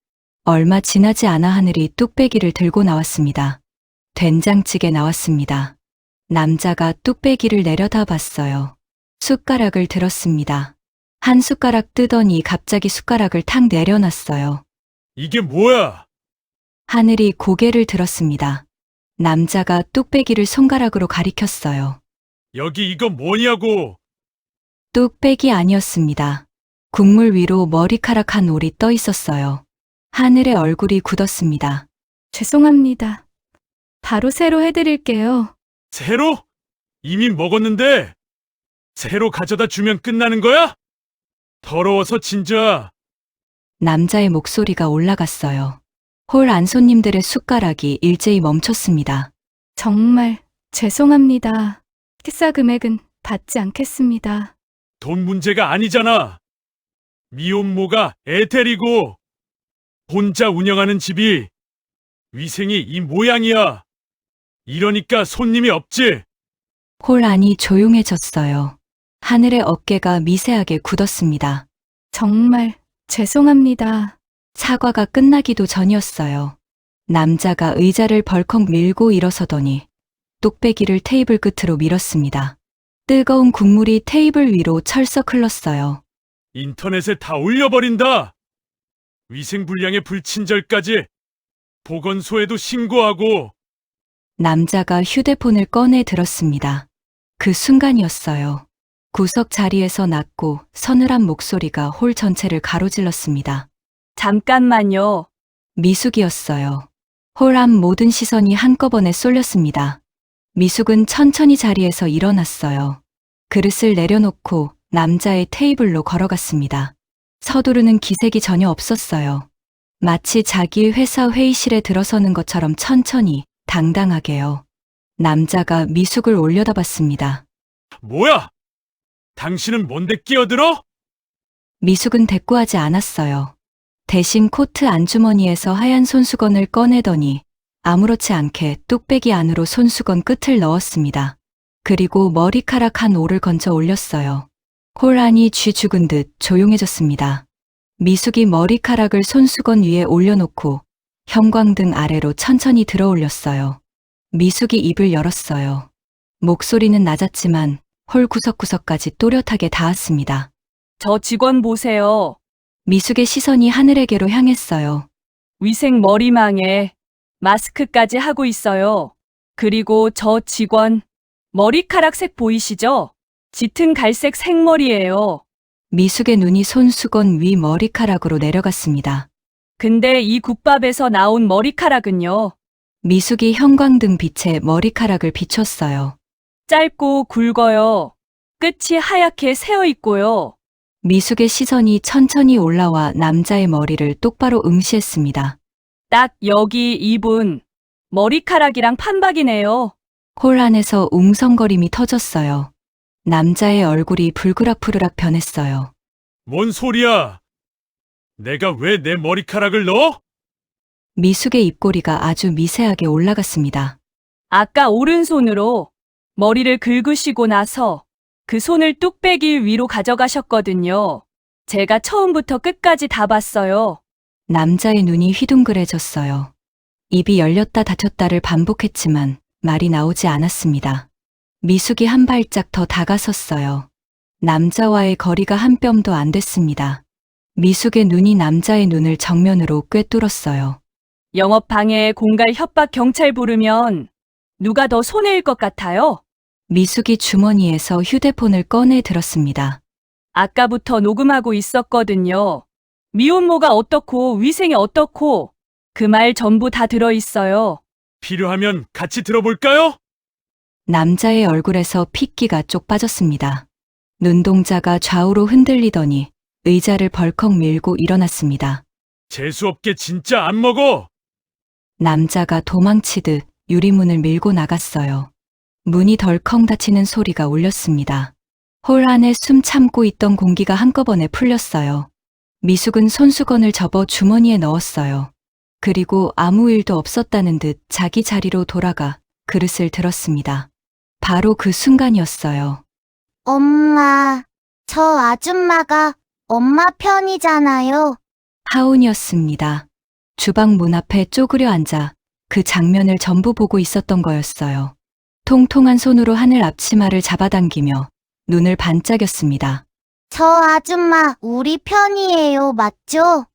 얼마 지나지 않아 하늘이 뚝배기를 들고 나왔습니다. 된장찌개 나왔습니다. 남자가 뚝배기를 내려다봤어요. 숟가락을 들었습니다. 한 숟가락 뜨더니 갑자기 숟가락을 탁 내려놨어요. 이게 뭐야? 하늘이 고개를 들었습니다. 남자가 뚝배기를 손가락으로 가리켰어요. 여기 이거 뭐냐고. 뚝배기 아니었습니다. 국물 위로 머리카락 한 올이 떠 있었어요. 하늘의 얼굴이 굳었습니다. 죄송합니다. 바로 새로 해드릴게요. 새로? 이미 먹었는데. 새로 가져다 주면 끝나는 거야? 더러워서 진짜. 남자의 목소리가 올라갔어요. 홀 안 손님들의 숟가락이 일제히 멈췄습니다. 정말 죄송합니다. 식사 금액은 받지 않겠습니다. 돈 문제가 아니잖아. 미혼모가 애 데리고 혼자 운영하는 집이 위생이 이 모양이야. 이러니까 손님이 없지. 홀 안이 조용해졌어요. 하늘의 어깨가 미세하게 굳었습니다. 정말 죄송합니다. 사과가 끝나기도 전이었어요. 남자가 의자를 벌컥 밀고 일어서더니 뚝배기를 테이블 끝으로 밀었습니다. 뜨거운 국물이 테이블 위로 철썩 흘렀어요. 인터넷에 다 올려버린다. 위생불량의 불친절까지. 보건소에도 신고하고. 남자가 휴대폰을 꺼내 들었습니다. 그 순간이었어요. 구석 자리에서 낮고 서늘한 목소리가 홀 전체를 가로질렀습니다. 잠깐만요. 미숙이었어요. 홀 안 모든 시선이 한꺼번에 쏠렸습니다. 미숙은 천천히 자리에서 일어났어요. 그릇을 내려놓고 남자의 테이블로 걸어갔습니다. 서두르는 기색이 전혀 없었어요. 마치 자기 회사 회의실에 들어서는 것처럼 천천히, 당당하게요. 남자가 미숙을 올려다봤습니다. 뭐야? 당신은 뭔데 끼어들어? 미숙은 대꾸하지 않았어요. 대신 코트 안주머니에서 하얀 손수건을 꺼내더니 아무렇지 않게 뚝배기 안으로 손수건 끝을 넣었습니다. 그리고 머리카락 한 올을 건져 올렸어요. 홀 안이 쥐 죽은 듯 조용해졌습니다. 미숙이 머리카락을 손수건 위에 올려놓고 형광등 아래로 천천히 들어 올렸어요. 미숙이 입을 열었어요. 목소리는 낮았지만 홀 구석구석까지 또렷하게 닿았습니다. 저 직원 보세요. 미숙의 시선이 하늘에게로 향했어요. 위생 머리망에 마스크까지 하고 있어요. 그리고 저 직원 머리카락 색 보이시죠? 짙은 갈색 생머리예요. 미숙의 눈이 손수건 위 머리카락으로 내려갔습니다. 근데 이 국밥에서 나온 머리카락은요. 미숙이 형광등 빛에 머리카락을 비췄어요. 짧고 굵어요. 끝이 하얗게 새어 있고요. 미숙의 시선이 천천히 올라와 남자의 머리를 똑바로 응시했습니다. 딱 여기 이분 머리카락이랑 판박이네요. 홀 안에서 웅성거림이 터졌어요. 남자의 얼굴이 불그락푸르락 변했어요. 뭔 소리야? 내가 왜 내 머리카락을 넣어? 미숙의 입꼬리가 아주 미세하게 올라갔습니다. 아까 오른손으로 머리를 긁으시고 나서 그 손을 뚝배기 위로 가져가셨거든요. 제가 처음부터 끝까지 다 봤어요. 남자의 눈이 휘둥그레졌어요. 입이 열렸다 닫혔다를 반복했지만 말이 나오지 않았습니다. 미숙이 한 발짝 더 다가섰어요. 남자와의 거리가 한 뼘도 안 됐습니다. 미숙의 눈이 남자의 눈을 정면으로 꿰뚫었어요. 영업 방해, 공갈, 협박, 경찰 부르면 누가 더 손해일 것 같아요? 미숙이 주머니에서 휴대폰을 꺼내 들었습니다. 아까부터 녹음하고 있었거든요. 미혼모가 어떻고 위생이 어떻고 그 말 전부 다 들어있어요. 필요하면 같이 들어볼까요? 남자의 얼굴에서 핏기가 쪽 빠졌습니다. 눈동자가 좌우로 흔들리더니 의자를 벌컥 밀고 일어났습니다. 재수없게 진짜 안 먹어. 남자가 도망치듯 유리문을 밀고 나갔어요. 문이 덜컹 닫히는 소리가 울렸습니다. 홀 안에 숨 참고 있던 공기가 한꺼번에 풀렸어요. 미숙은 손수건을 접어 주머니에 넣었어요. 그리고 아무 일도 없었다는 듯 자기 자리로 돌아가 그릇을 들었습니다. 바로 그 순간이었어요. 엄마, 저 아줌마가 엄마 편이잖아요. 하온이었습니다. 주방 문 앞에 쪼그려 앉아 그 장면을 전부 보고 있었던 거였어요. 통통한 손으로 하늘 앞치마를 잡아당기며 눈을 반짝였습니다. 저 아줌마 우리 편이에요, 맞죠?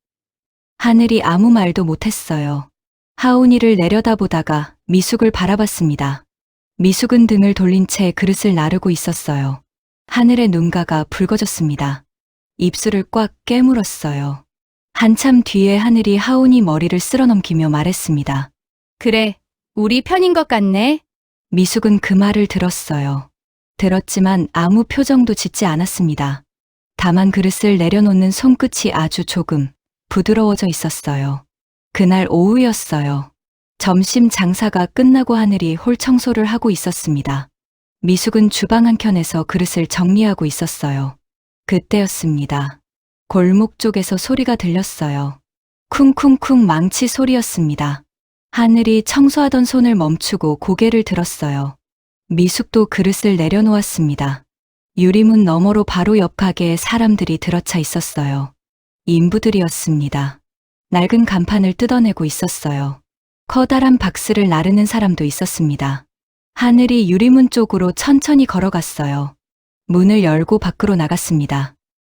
하늘이 아무 말도 못했어요. 하온이를 내려다보다가 미숙을 바라봤습니다. 미숙은 등을 돌린 채 그릇을 나르고 있었어요. 하늘의 눈가가 붉어졌습니다. 입술을 꽉 깨물었어요. 한참 뒤에 하늘이 하온이 머리를 쓸어넘기며 말했습니다. 그래, 우리 편인 것 같네. 미숙은 그 말을 들었어요. 들었지만 아무 표정도 짓지 않았습니다. 다만 그릇을 내려놓는 손끝이 아주 조금 부드러워져 있었어요. 그날 오후였어요. 점심 장사가 끝나고 하늘이 홀 청소를 하고 있었습니다. 미숙은 주방 한켠에서 그릇을 정리하고 있었어요. 그때였습니다. 골목 쪽에서 소리가 들렸어요. 쿵쿵쿵 망치 소리였습니다. 하늘이 청소하던 손을 멈추고 고개를 들었어요. 미숙도 그릇을 내려놓았습니다. 유리문 너머로 바로 옆 가게에 사람들이 들어차 있었어요. 인부들이었습니다. 낡은 간판을 뜯어내고 있었어요. 커다란 박스를 나르는 사람도 있었습니다. 하늘이 유리문 쪽으로 천천히 걸어갔어요. 문을 열고 밖으로 나갔습니다.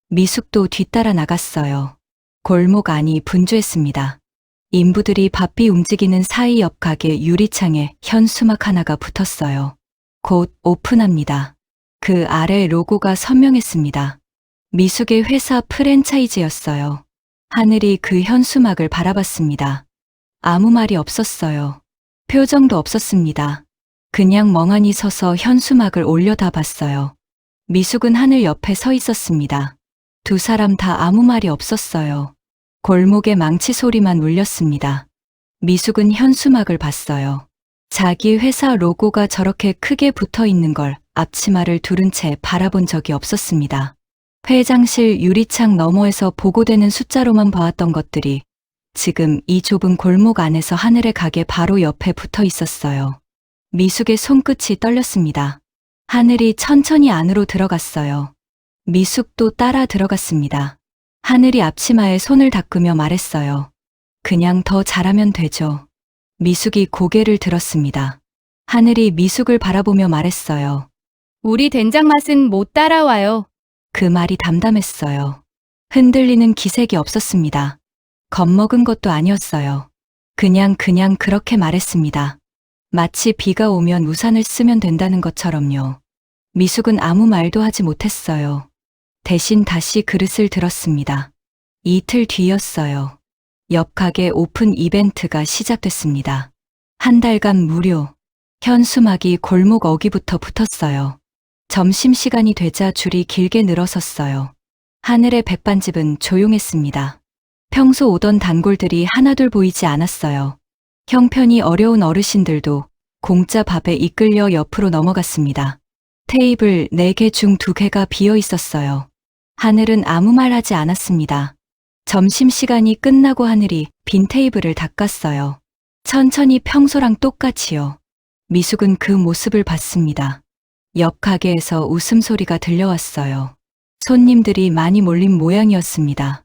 미숙도 뒤따라 나갔어요. 골목 안이 분주했습니다. 인부들이 바삐 움직이는 사이 옆 가게 유리창에 현수막 하나가 붙었어요. 곧 오픈합니다. 그 아래 로고가 선명했습니다. 미숙의 회사 프랜차이즈였어요. 하늘이 그 현수막을 바라봤습니다. 아무 말이 없었어요. 표정도 없었습니다. 그냥 멍하니 서서 현수막을 올려다봤어요. 미숙은 하늘 옆에 서 있었습니다. 두 사람 다 아무 말이 없었어요. 골목에 망치 소리만 울렸습니다. 미숙은 현수막을 봤어요. 자기 회사 로고가 저렇게 크게 붙어 있는 걸 앞치마를 두른 채 바라본 적이 없었습니다. 회장실 유리창 너머에서 보고되는 숫자로만 봐왔던 것들이 지금 이 좁은 골목 안에서 하늘의 가게 바로 옆에 붙어 있었어요. 미숙의 손끝이 떨렸습니다. 하늘이 천천히 안으로 들어갔어요. 미숙도 따라 들어갔습니다. 하늘이 앞치마에 손을 닦으며 말했어요. 그냥 더 잘하면 되죠. 미숙이 고개를 들었습니다. 하늘이 미숙을 바라보며 말했어요. 우리 된장 맛은 못 따라와요. 그 말이 담담했어요. 흔들리는 기색이 없었습니다. 겁먹은 것도 아니었어요. 그냥 그렇게 말했습니다. 마치 비가 오면 우산을 쓰면 된다는 것처럼요. 미숙은 아무 말도 하지 못했어요. 대신 다시 그릇을 들었습니다. 이틀 뒤였어요. 옆 가게 오픈 이벤트가 시작됐습니다. 한 달간 무료. 현수막이 골목 어귀부터 붙었어요. 점심시간이 되자 줄이 길게 늘어섰어요. 하늘의 백반집은 조용했습니다. 평소 오던 단골들이 하나둘 보이지 않았어요. 형편이 어려운 어르신들도 공짜 밥에 이끌려 옆으로 넘어갔습니다. 테이블 4개 중 2개가 비어 있었어요. 하늘은 아무 말 하지 않았습니다. 점심시간이 끝나고 하늘이 빈 테이블을 닦았어요. 천천히 평소랑 똑같이요. 미숙은 그 모습을 봤습니다. 옆 가게에서 웃음소리가 들려왔어요. 손님들이 많이 몰린 모양이었습니다.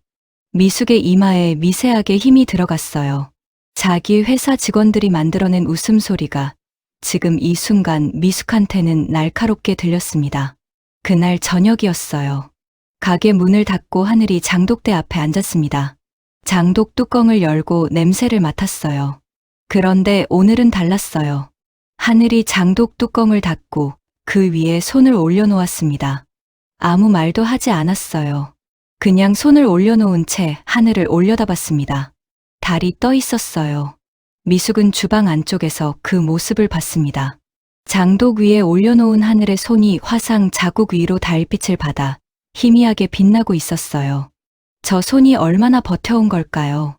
미숙의 이마에 미세하게 힘이 들어갔어요. 자기 회사 직원들이 만들어낸 웃음소리가 지금 이 순간 미숙한테는 날카롭게 들렸습니다. 그날 저녁이었어요. 가게 문을 닫고 하늘이 장독대 앞에 앉았습니다. 장독 뚜껑을 열고 냄새를 맡았어요. 그런데 오늘은 달랐어요. 하늘이 장독 뚜껑을 닫고 그 위에 손을 올려놓았습니다. 아무 말도 하지 않았어요. 그냥 손을 올려놓은 채 하늘을 올려다봤습니다. 달이 떠 있었어요. 미숙은 주방 안쪽에서 그 모습을 봤습니다. 장독 위에 올려놓은 하늘의 손이 화상 자국 위로 달빛을 받아 희미하게 빛나고 있었어요. 저 손이 얼마나 버텨온 걸까요?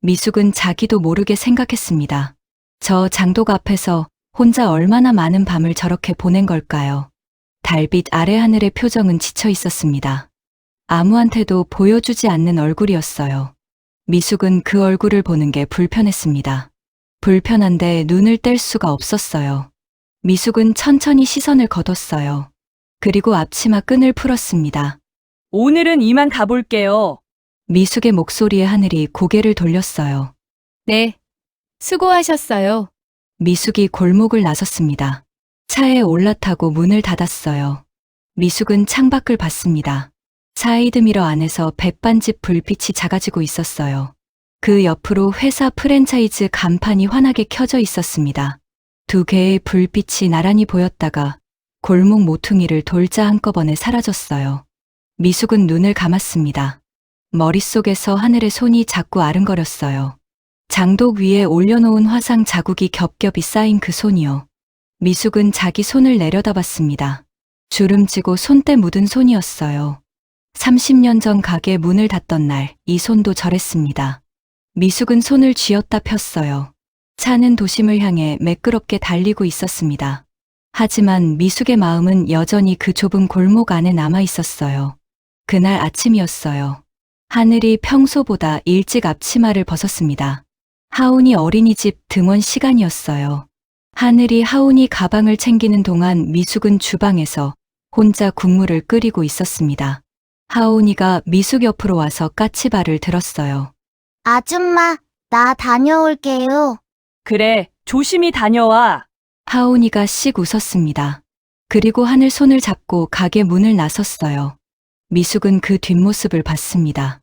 미숙은 자기도 모르게 생각했습니다. 저 장독 앞에서 혼자 얼마나 많은 밤을 저렇게 보낸 걸까요? 달빛 아래 하늘의 표정은 지쳐 있었습니다. 아무한테도 보여주지 않는 얼굴이었어요. 미숙은 그 얼굴을 보는 게 불편했습니다. 불편한데 눈을 뗄 수가 없었어요. 미숙은 천천히 시선을 거뒀어요. 그리고 앞치마 끈을 풀었습니다. 오늘은 이만 가볼게요. 미숙의 목소리에 하늘이 고개를 돌렸어요. 네. 수고하셨어요. 미숙이 골목을 나섰습니다. 차에 올라타고 문을 닫았어요. 미숙은 창밖을 봤습니다. 사이드미러 안에서 백반집 불빛이 작아지고 있었어요. 그 옆으로 회사 프랜차이즈 간판이 환하게 켜져 있었습니다. 두 개의 불빛이 나란히 보였다가 골목 모퉁이를 돌자 한꺼번에 사라졌어요. 미숙은 눈을 감았습니다. 머릿속에서 하늘의 손이 자꾸 아른거렸어요. 장독 위에 올려놓은 화상 자국이 겹겹이 쌓인 그 손이요. 미숙은 자기 손을 내려다봤습니다. 주름지고 손때 묻은 손이었어요. 30년 전 가게 문을 닫던 날 이 손도 저랬습니다. 미숙은 손을 쥐었다 폈어요. 차는 도심을 향해 매끄럽게 달리고 있었습니다. 하지만 미숙의 마음은 여전히 그 좁은 골목 안에 남아 있었어요. 그날 아침이었어요. 하늘이 평소보다 일찍 앞치마를 벗었습니다. 하온이 어린이집 등원 시간이었어요. 하늘이 하온이 가방을 챙기는 동안 미숙은 주방에서 혼자 국물을 끓이고 있었습니다. 하온이가 미숙 옆으로 와서 까치발을 들었어요. 아줌마, 나 다녀올게요. 그래, 조심히 다녀와. 하온이가 씩 웃었습니다. 그리고 하늘 손을 잡고 가게 문을 나섰어요. 미숙은 그 뒷모습을 봤습니다.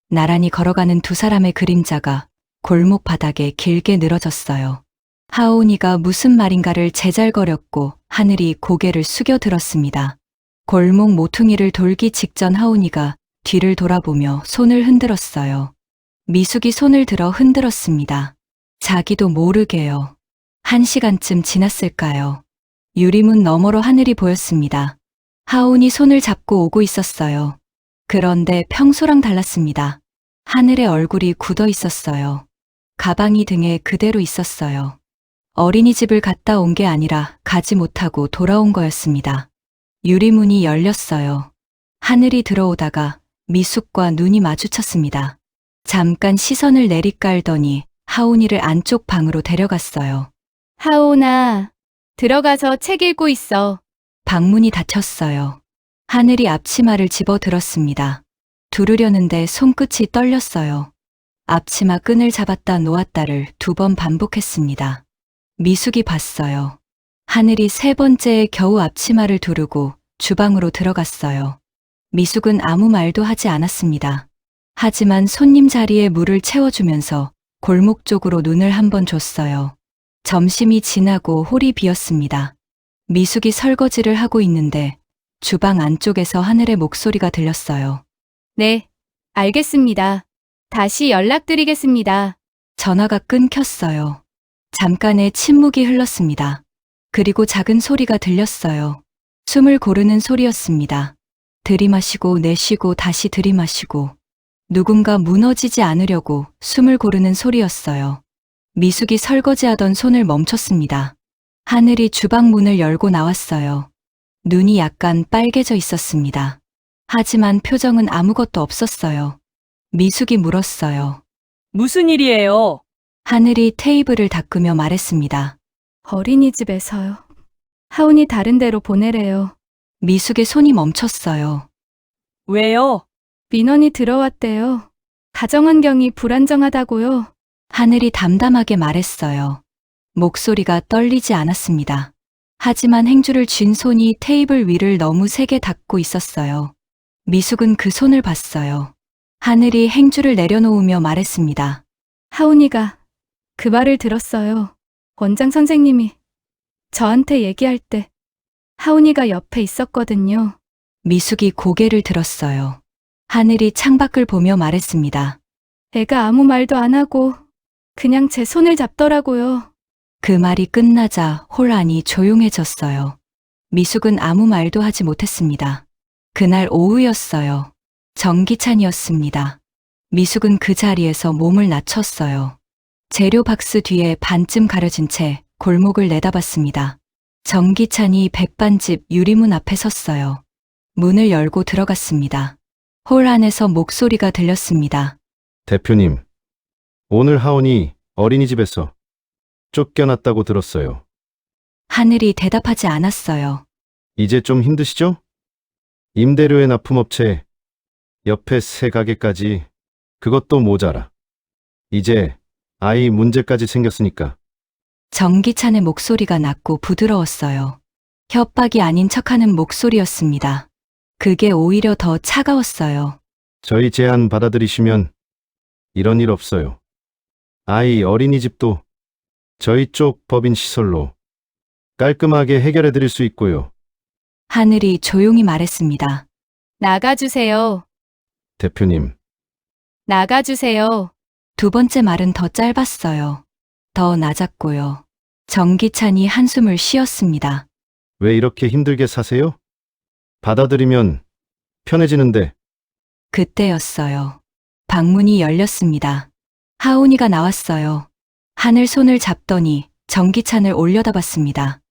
나란히 걸어가는 두 사람의 그림자가 골목 바닥에 길게 늘어졌어요. 하온이가 무슨 말인가를 제잘거렸고 하늘이 고개를 숙여 들었습니다. 골목 모퉁이를 돌기 직전 하온이가 뒤를 돌아보며 손을 흔들었어요. 미숙이 손을 들어 흔들었습니다. 자기도 모르게요. 1시간쯤 지났을까요? 유리문 너머로 하늘이 보였습니다. 하온이 손을 잡고 오고 있었어요. 그런데 평소랑 달랐습니다. 하늘의 얼굴이 굳어 있었어요. 가방이 등에 그대로 있었어요. 어린이집을 갔다 온 게 아니라 가지 못하고 돌아온 거였습니다. 유리문이 열렸어요. 하늘이 들어오다가 미숙과 눈이 마주쳤습니다. 잠깐 시선을 내리깔더니 하온이를 안쪽 방으로 데려갔어요. 하온아, 들어가서 책 읽고 있어. 방문이 닫혔어요. 하늘이 앞치마를 집어 들었습니다. 두르려는데 손끝이 떨렸어요. 앞치마 끈을 잡았다 놓았다를 2번 반복했습니다. 미숙이 봤어요. 하늘이 3번째에 겨우 앞치마를 두르고 주방으로 들어갔어요. 미숙은 아무 말도 하지 않았습니다. 하지만 손님 자리에 물을 채워주면서 골목 쪽으로 눈을 한번 줬어요. 점심이 지나고 홀이 비었습니다. 미숙이 설거지를 하고 있는데 주방 안쪽에서 하늘의 목소리가 들렸어요. 네, 알겠습니다. 다시 연락드리겠습니다. 전화가 끊겼어요. 잠깐의 침묵이 흘렀습니다. 그리고 작은 소리가 들렸어요. 숨을 고르는 소리였습니다. 들이마시고 내쉬고 다시 들이마시고 누군가 무너지지 않으려고 숨을 고르는 소리였어요. 미숙이 설거지하던 손을 멈췄습니다. 하늘이 주방 문을 열고 나왔어요. 눈이 약간 빨개져 있었습니다. 하지만 표정은 아무것도 없었어요. 미숙이 물었어요. 무슨 일이에요? 하늘이 테이블을 닦으며 말했습니다. 어린이집에서요. 하온이 다른 데로 보내래요. 미숙의 손이 멈췄어요. 왜요? 민원이 들어왔대요. 가정환경이 불안정하다고요. 하늘이 담담하게 말했어요. 목소리가 떨리지 않았습니다. 하지만 행주를 쥔 손이 테이블 위를 너무 세게 닿고 있었어요. 미숙은 그 손을 봤어요. 하늘이 행주를 내려놓으며 말했습니다. 하온이가 그 말을 들었어요. 원장 선생님이 저한테 얘기할 때 하온이가 옆에 있었거든요. 미숙이 고개를 들었어요. 하늘이 창밖을 보며 말했습니다. 애가 아무 말도 안 하고 그냥 제 손을 잡더라고요. 그 말이 끝나자 홀 안이 조용해졌어요. 미숙은 아무 말도 하지 못했습니다. 그날 오후였어요. 전기찬이었습니다. 미숙은 그 자리에서 몸을 낮췄어요. 재료 박스 뒤에 반쯤 가려진 채 골목을 내다봤습니다. 전기찬이 백반집 유리문 앞에 섰어요. 문을 열고 들어갔습니다. 홀 안에서 목소리가 들렸습니다. 대표님, 오늘 하온이 어린이집에서 쫓겨났다고 들었어요. 하늘이 대답하지 않았어요. 이제 좀 힘드시죠? 임대료의 납품업체, 옆에 3가게까지 그것도 모자라. 이제 아이 문제까지 생겼으니까. 전기찬의 목소리가 낮고 부드러웠어요. 협박이 아닌 척하는 목소리였습니다. 그게 오히려 더 차가웠어요. 저희 제안 받아들이시면 이런 일 없어요. 아이 어린이집도 저희 쪽 법인 시설로 깔끔하게 해결해 드릴 수 있고요. 하늘이 조용히 말했습니다. 나가주세요. 대표님, 나가주세요. 두 번째 말은 더 짧았어요. 더 낮았고요. 정기찬이 한숨을 쉬었습니다. 왜 이렇게 힘들게 사세요? 받아들이면 편해지는데. 그때였어요. 방문이 열렸습니다. 하온이가 나왔어요. 하늘 손을 잡더니 정기찬을 올려다봤습니다.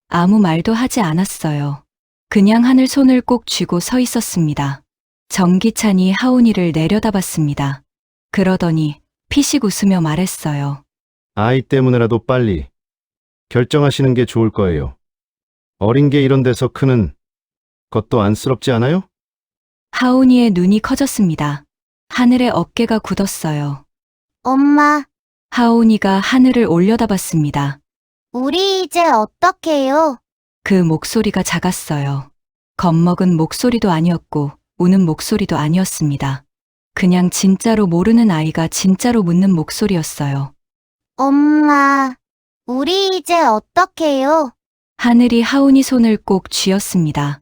아무 말도 하지 않았어요. 그냥 하늘 손을 꼭 쥐고 서 있었습니다. 정기찬이 하온이를 내려다봤습니다. 그러더니 피식 웃으며 말했어요. 아이 때문에라도 빨리 결정하시는 게 좋을 거예요. 어린 게 이런 데서 크는 것도 안쓰럽지 않아요? 하온이의 눈이 커졌습니다. 하늘의 어깨가 굳었어요. 엄마, 하온이가 하늘을 올려다봤습니다. 우리 이제 어떡해요? 그 목소리가 작았어요. 겁먹은 목소리도 아니었고 우는 목소리도 아니었습니다. 그냥 진짜로 모르는 아이가 진짜로 묻는 목소리였어요. 엄마, 우리 이제 어떡해요? 하늘이 하온이 손을 꼭 쥐었습니다.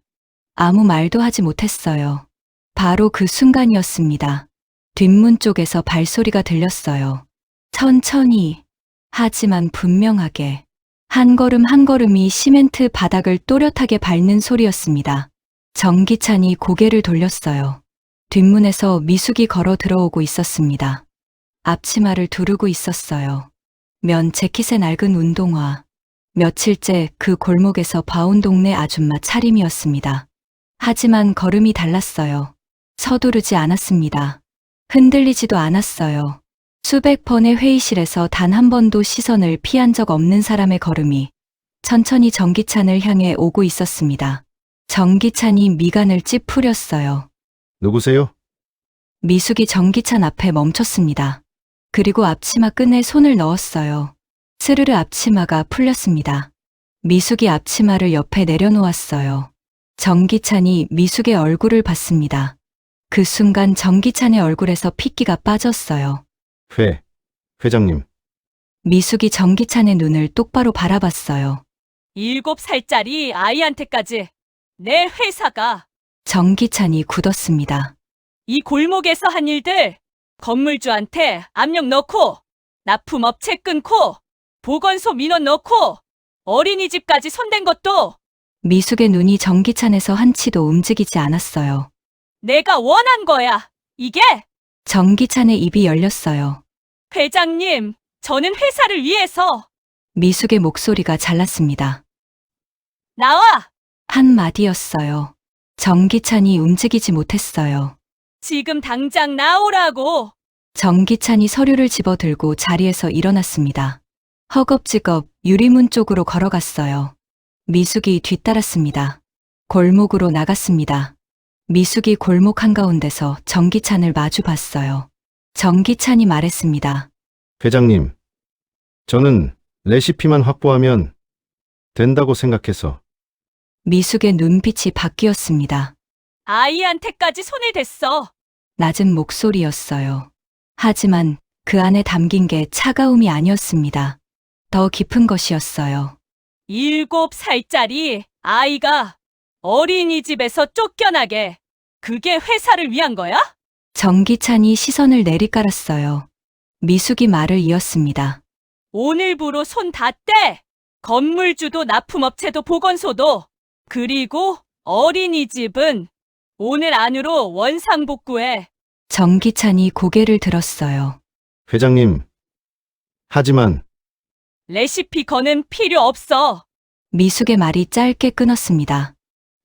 아무 말도 하지 못했어요. 바로 그 순간이었습니다. 뒷문 쪽에서 발소리가 들렸어요. 천천히, 하지만 분명하게. 한 걸음 한 걸음이 시멘트 바닥을 또렷하게 밟는 소리였습니다. 정기찬이 고개를 돌렸어요. 뒷문에서 미숙이 걸어 들어오고 있었습니다. 앞치마를 두르고 있었어요. 면 재킷에 낡은 운동화. 며칠째 그 골목에서 봐온 동네 아줌마 차림이었습니다. 하지만 걸음이 달랐어요. 서두르지 않았습니다. 흔들리지도 않았어요. 수백 번의 회의실에서 단 한 번도 시선을 피한 적 없는 사람의 걸음이 천천히 정기찬을 향해 오고 있었습니다. 정기찬이 미간을 찌푸렸어요. 누구세요? 미숙이 정기찬 앞에 멈췄습니다. 그리고 앞치마 끈에 손을 넣었어요. 스르르 앞치마가 풀렸습니다. 미숙이 앞치마를 옆에 내려놓았어요. 정기찬이 미숙의 얼굴을 봤습니다. 그 순간 정기찬의 얼굴에서 핏기가 빠졌어요. 회장님. 미숙이 정기찬의 눈을 똑바로 바라봤어요. 7살짜리 아이한테까지 내 회사가 정기찬이 굳었습니다. 이 골목에서 한 일들 건물주한테 압력 넣고 납품업체 끊고 보건소 민원 넣고 어린이집까지 손댄 것도 미숙의 눈이 정기찬에서 한치도 움직이지 않았어요. 내가 원한 거야. 이게 정기찬의 입이 열렸어요. 회장님, 저는 회사를 위해서 미숙의 목소리가 잘났습니다. 나와! 한 마디였어요. 정기찬이 움직이지 못했어요. 지금 당장 나오라고! 정기찬이 서류를 집어들고 자리에서 일어났습니다. 허겁지겁 유리문 쪽으로 걸어갔어요. 미숙이 뒤따랐습니다. 골목으로 나갔습니다. 미숙이 골목 한가운데서 정기찬을 마주 봤어요. 정기찬이 말했습니다. 회장님. 저는 레시피만 확보하면 된다고 생각해서. 미숙의 눈빛이 바뀌었습니다. 아이한테까지 손을 댔어. 낮은 목소리였어요. 하지만 그 안에 담긴 게 차가움이 아니었습니다. 더 깊은 것이었어요. 7살짜리 아이가 어린이집에서 쫓겨나게 그게 회사를 위한 거야? 정기찬이 시선을 내리깔았어요. 미숙이 말을 이었습니다. 오늘부로 손 다 떼! 건물주도 납품업체도 보건소도 그리고 어린이집은 오늘 안으로 원상복구해. 정기찬이 고개를 들었어요. 회장님. 하지만 레시피 거는 필요 없어. 미숙의 말이 짧게 끊었습니다.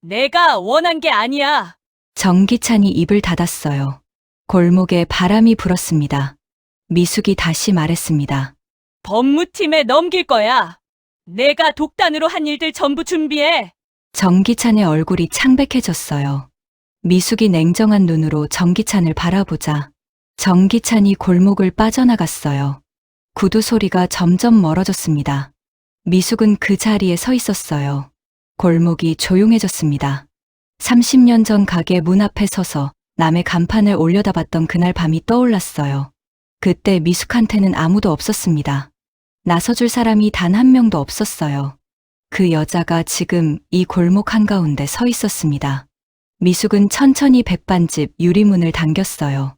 내가 원한 게 아니야. 정기찬이 입을 닫았어요. 골목에 바람이 불었습니다. 미숙이 다시 말했습니다. 법무팀에 넘길 거야. 내가 독단으로 한 일들 전부 준비해. 정기찬의 얼굴이 창백해졌어요. 미숙이 냉정한 눈으로 정기찬을 바라보자 정기찬이 골목을 빠져나갔어요. 구두 소리가 점점 멀어졌습니다. 미숙은 그 자리에 서 있었어요. 골목이 조용해졌습니다. 30년 전 가게 문 앞에 서서 남의 간판을 올려다봤던 그날 밤이 떠올랐어요. 그때 미숙한테는 아무도 없었습니다. 나서줄 사람이 단 한 명도 없었어요. 그 여자가 지금 이 골목 한가운데 서 있었습니다. 미숙은 천천히 백반집 유리문을 당겼어요.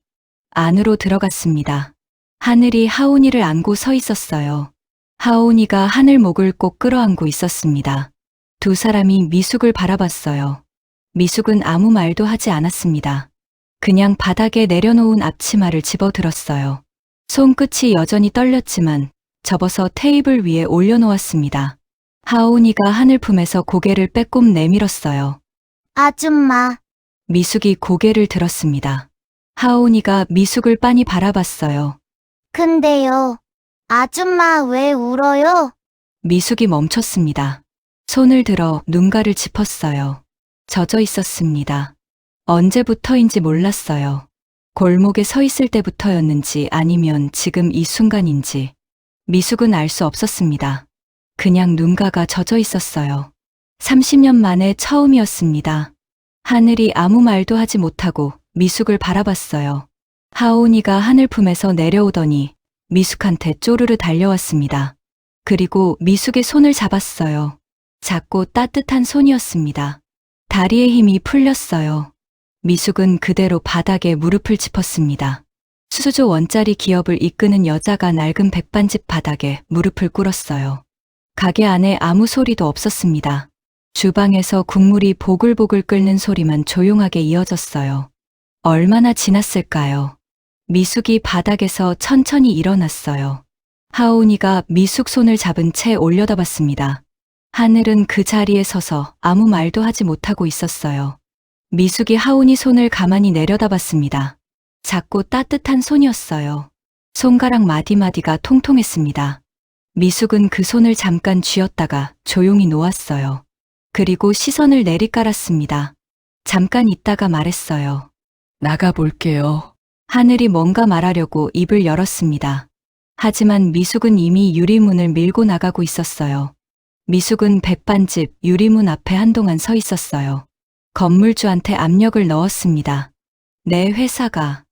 안으로 들어갔습니다. 하늘이 하온이를 안고 서 있었어요. 하온이가 하늘 목을 꼭 끌어안고 있었습니다. 두 사람이 미숙을 바라봤어요. 미숙은 아무 말도 하지 않았습니다. 그냥 바닥에 내려놓은 앞치마를 집어들었어요. 손끝이 여전히 떨렸지만 접어서 테이블 위에 올려놓았습니다. 하온이가 하늘 품에서 고개를 빼꼼 내밀었어요. 아줌마, 미숙이 고개를 들었습니다. 하온이가 미숙을 빤히 바라봤어요. 근데요. 아줌마 왜 울어요? 미숙이 멈췄습니다. 손을 들어 눈가를 짚었어요. 젖어 있었습니다. 언제부터인지 몰랐어요. 골목에 서 있을 때부터였는지 아니면 지금 이 순간인지. 미숙은 알 수 없었습니다. 그냥 눈가가 젖어 있었어요. 30년 만에 처음이었습니다. 하늘이 아무 말도 하지 못하고 미숙을 바라봤어요. 하온이가 하늘 품에서 내려오더니 미숙한테 쪼르르 달려왔습니다. 그리고 미숙의 손을 잡았어요. 작고 따뜻한 손이었습니다. 다리에 힘이 풀렸어요. 미숙은 그대로 바닥에 무릎을 짚었습니다. 수조 원짜리 기업을 이끄는 여자가 낡은 백반집 바닥에 무릎을 꿇었어요. 가게 안에 아무 소리도 없었습니다. 주방에서 국물이 보글보글 끓는 소리만 조용하게 이어졌어요. 얼마나 지났을까요? 미숙이 바닥에서 천천히 일어났어요. 하온이가 미숙 손을 잡은 채 올려다봤습니다. 하늘은 그 자리에 서서 아무 말도 하지 못하고 있었어요. 미숙이 하온이 손을 가만히 내려다봤습니다. 작고 따뜻한 손이었어요. 손가락 마디마디가 통통했습니다. 미숙은 그 손을 잠깐 쥐었다가 조용히 놓았어요. 그리고 시선을 내리깔았습니다. 잠깐 있다가 말했어요. 나가볼게요. 하늘이 뭔가 말하려고 입을 열었습니다. 하지만 미숙은 이미 유리문을 밀고 나가고 있었어요. 미숙은 백반집 유리문 앞에 한동안 서 있었어요. 건물주한테 압력을 넣었습니다. 내 회사가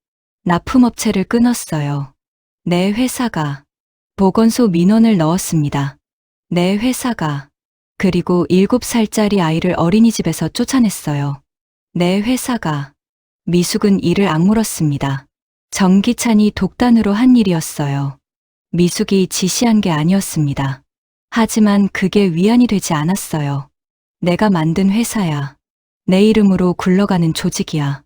납품업체를 끊었어요. 내 회사가 보건소 민원을 넣었습니다. 내 회사가 그리고 7살짜리 아이를 어린이집에서 쫓아냈어요. 내 회사가 미숙은 이를 악물었습니다. 정기찬이 독단으로 한 일이었어요. 미숙이 지시한 게 아니었습니다. 하지만 그게 위안이 되지 않았어요. 내가 만든 회사야. 내 이름으로 굴러가는 조직이야.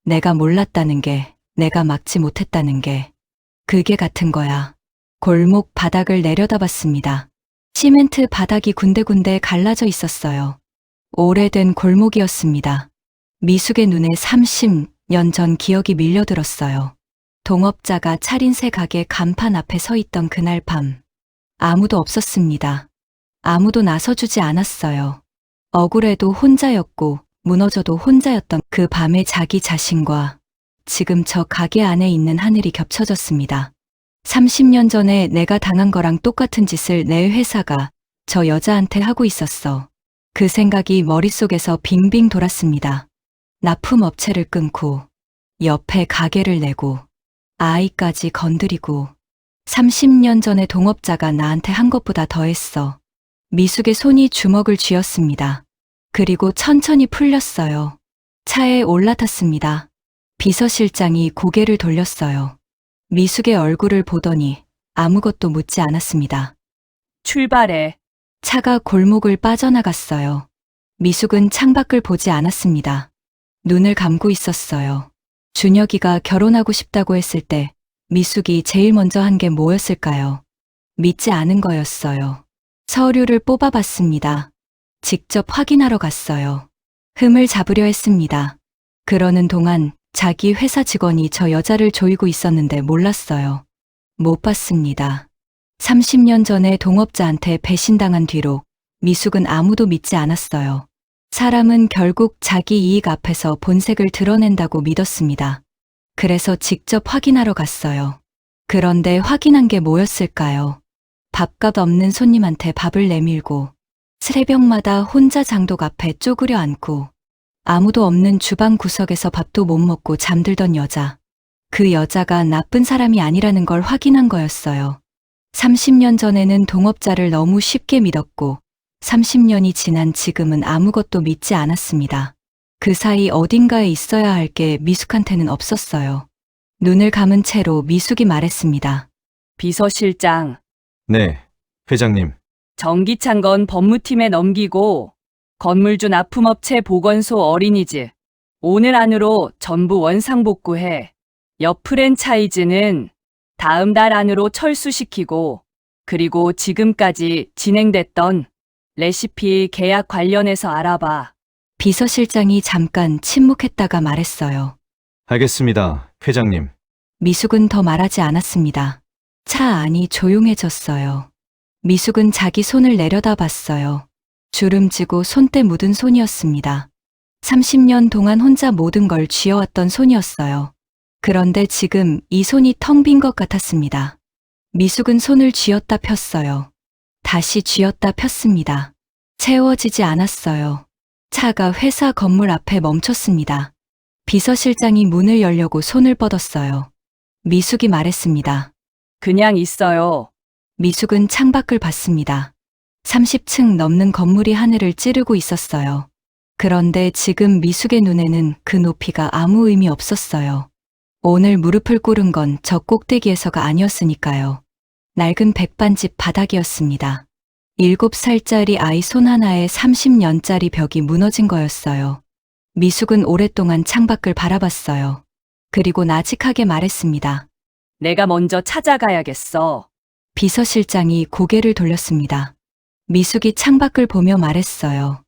내가 몰랐다는 게, 내가 막지 못했다는 게, 그게 같은 거야. 골목 바닥을 내려다봤습니다. 시멘트 바닥이 군데군데 갈라져 있었어요. 오래된 골목이었습니다. 미숙의 눈에 30년 전 기억이 밀려들었어요. 동업자가 차린 새 가게 간판 앞에 서 있던 그날 밤. 아무도 없었습니다. 아무도 나서주지 않았어요. 억울해도 혼자였고 무너져도 혼자였던 그 밤에 자기 자신과 지금 저 가게 안에 있는 하늘이 겹쳐졌습니다. 30년 전에 내가 당한 거랑 똑같은 짓을 내 회사가 저 여자한테 하고 있었어. 그 생각이 머릿속에서 빙빙 돌았습니다. 납품업체를 끊고 옆에 가게를 내고 아이까지 건드리고 30년 전에 동업자가 나한테 한 것보다 더했어. 미숙의 손이 주먹을 쥐었습니다. 그리고 천천히 풀렸어요. 차에 올라탔습니다. 비서실장이 고개를 돌렸어요. 미숙의 얼굴을 보더니 아무것도 묻지 않았습니다. 출발해. 차가 골목을 빠져나갔어요. 미숙은 창밖을 보지 않았습니다. 눈을 감고 있었어요. 준혁이가 결혼하고 싶다고 했을 때 미숙이 제일 먼저 한 게 뭐였을까요? 믿지 않은 거였어요. 서류를 뽑아봤습니다. 직접 확인하러 갔어요. 흠을 잡으려 했습니다. 그러는 동안 자기 회사 직원이 저 여자를 조이고 있었는데 몰랐어요. 못 봤습니다. 30년 전에 동업자한테 배신당한 뒤로 미숙은 아무도 믿지 않았어요. 사람은 결국 자기 이익 앞에서 본색을 드러낸다고 믿었습니다. 그래서 직접 확인하러 갔어요. 그런데 확인한 게 뭐였을까요? 밥값 없는 손님한테 밥을 내밀고 새벽마다 혼자 장독 앞에 쪼그려 앉고 아무도 없는 주방 구석에서 밥도 못 먹고 잠들던 여자. 그 여자가 나쁜 사람이 아니라는 걸 확인한 거였어요. 30년 전에는 동업자를 너무 쉽게 믿었고 30년이 지난 지금은 아무것도 믿지 않았습니다. 그 사이 어딘가에 있어야 할 게 미숙한테는 없었어요. 눈을 감은 채로 미숙이 말했습니다. 비서실장, 네, 회장님. 전기찬 건 법무팀에 넘기고 건물주 납품업체 보건소 어린이집 오늘 안으로 전부 원상복구해. 옆 프랜차이즈는 다음 달 안으로 철수시키고 그리고 지금까지 진행됐던 레시피 계약 관련해서 알아봐. 비서실장이 잠깐 침묵했다가 말했어요. 알겠습니다, 회장님. 미숙은 더 말하지 않았습니다. 차 안이 조용해졌어요. 미숙은 자기 손을 내려다봤어요. 주름지고 손때 묻은 손이었습니다. 30년 동안 혼자 모든 걸 쥐어왔던 손이었어요. 그런데 지금 이 손이 텅 빈 것 같았습니다. 미숙은 손을 쥐었다 폈어요. 다시 쥐었다 폈습니다. 채워지지 않았어요. 차가 회사 건물 앞에 멈췄습니다. 비서실장이 문을 열려고 손을 뻗었어요. 미숙이 말했습니다. 그냥 있어요. 미숙은 창밖을 봤습니다. 30층 넘는 건물이 하늘을 찌르고 있었어요. 그런데 지금 미숙의 눈에는 그 높이가 아무 의미 없었어요. 오늘 무릎을 꿇은 건 저 꼭대기에서가 아니었으니까요. 낡은 백반집 바닥이었습니다. 7살짜리 아이 손 하나에 30년짜리 벽이 무너진 거였어요. 미숙은 오랫동안 창밖을 바라봤어요. 그리고 나직하게 말했습니다. 내가 먼저 찾아가야겠어. 비서실장이 고개를 돌렸습니다. 미숙이 창밖을 보며 말했어요.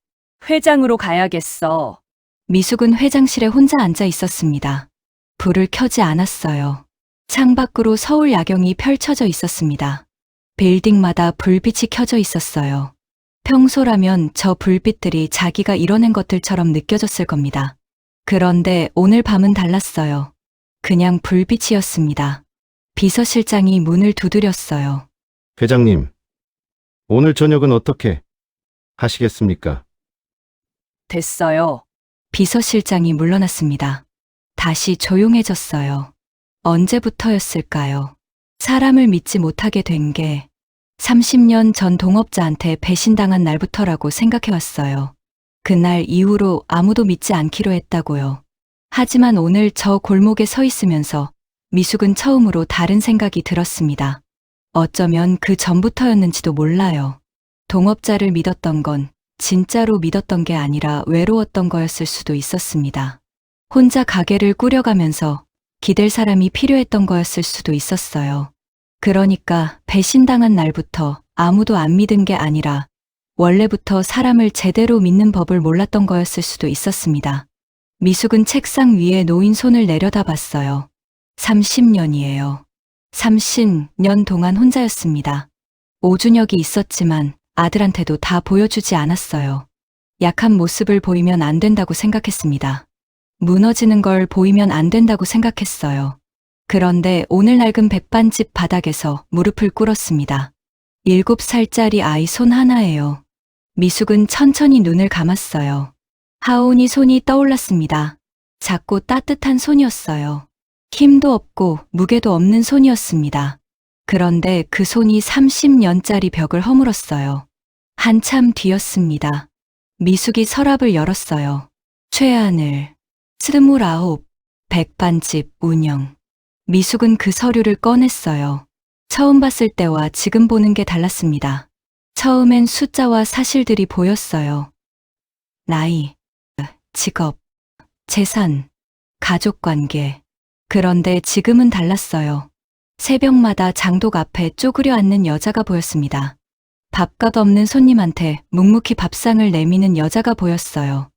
회장으로 가야겠어. 미숙은 회장실에 혼자 앉아 있었습니다. 불을 켜지 않았어요. 창밖으로 서울 야경이 펼쳐져 있었습니다. 빌딩마다 불빛이 켜져 있었어요. 평소라면 저 불빛들이 자기가 이뤄낸 것들처럼 느껴졌을 겁니다. 그런데 오늘 밤은 달랐어요. 그냥 불빛이었습니다. 비서실장이 문을 두드렸어요. 회장님, 오늘 저녁은 어떻게 하시겠습니까? 됐어요. 비서실장이 물러났습니다. 다시 조용해졌어요. 언제부터였을까요? 사람을 믿지 못하게 된 게 30년 전 동업자한테 배신당한 날부터라고 생각해왔어요. 그날 이후로 아무도 믿지 않기로 했다고요. 하지만 오늘 저 골목에 서 있으면서 미숙은 처음으로 다른 생각이 들었습니다. 어쩌면 그 전부터였는지도 몰라요. 동업자를 믿었던 건 진짜로 믿었던 게 아니라 외로웠던 거였을 수도 있었습니다. 혼자 가게를 꾸려가면서 기댈 사람이 필요했던 거였을 수도 있었어요. 그러니까 배신당한 날부터 아무도 안 믿은 게 아니라 원래부터 사람을 제대로 믿는 법을 몰랐던 거였을 수도 있었습니다. 미숙은 책상 위에 놓인 손을 내려다봤어요. 30년이에요. 30년 동안 혼자였습니다. 오준혁이 있었지만 아들한테도 다 보여주지 않았어요. 약한 모습을 보이면 안 된다고 생각했습니다. 무너지는 걸 보이면 안 된다고 생각했어요. 그런데 오늘 낡은 백반집 바닥에서 무릎을 꿇었습니다. 7살짜리 아이 손 하나예요. 미숙은 천천히 눈을 감았어요. 하온이 손이 떠올랐습니다. 작고 따뜻한 손이었어요. 힘도 없고 무게도 없는 손이었습니다. 그런데 그 손이 30년짜리 벽을 허물었어요. 한참 뒤였습니다. 미숙이 서랍을 열었어요. 최하늘, 29, 백반집 운영. 미숙은 그 서류를 꺼냈어요. 처음 봤을 때와 지금 보는 게 달랐습니다. 처음엔 숫자와 사실들이 보였어요. 나이, 직업, 재산, 가족관계. 그런데 지금은 달랐어요. 새벽마다 장독 앞에 쪼그려 앉는 여자가 보였습니다. 밥값 없는 손님한테 묵묵히 밥상을 내미는 여자가 보였어요.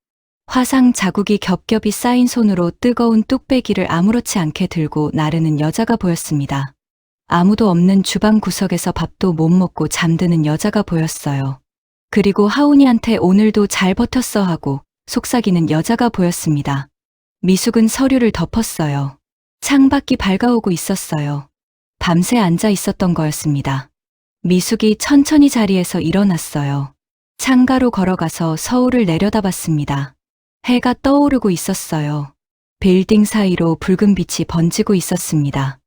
화상 자국이 겹겹이 쌓인 손으로 뜨거운 뚝배기를 아무렇지 않게 들고 나르는 여자가 보였습니다. 아무도 없는 주방 구석에서 밥도 못 먹고 잠드는 여자가 보였어요. 그리고 하온이한테 오늘도 잘 버텼어 하고 속삭이는 여자가 보였습니다. 미숙은 서류를 덮었어요. 창밖이 밝아오고 있었어요. 밤새 앉아 있었던 거였습니다. 미숙이 천천히 자리에서 일어났어요. 창가로 걸어가서 서울을 내려다봤습니다. 해가 떠오르고 있었어요. 빌딩 사이로 붉은 빛이 번지고 있었습니다.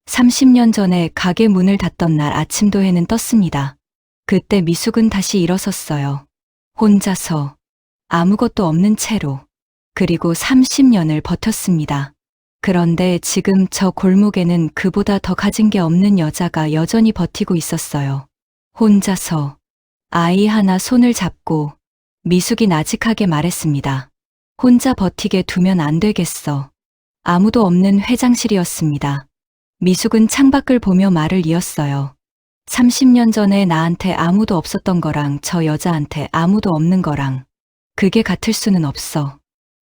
30년 전에 가게 문을 닫던 날 아침도 해는 떴습니다. 그때 미숙은 다시 일어섰어요. 혼자서 아무것도 없는 채로. 그리고 30년을 버텼습니다. 그런데 지금 저 골목에는 그보다 더 가진 게 없는 여자가 여전히 버티고 있었어요. 혼자서 아이 하나 손을 잡고 미숙이 나직하게 말했습니다. 혼자 버티게 두면 안 되겠어. 아무도 없는 회장실이었습니다. 미숙은 창밖을 보며 말을 이었어요. 30년 전에 나한테 아무도 없었던 거랑 저 여자한테 아무도 없는 거랑 그게 같을 수는 없어.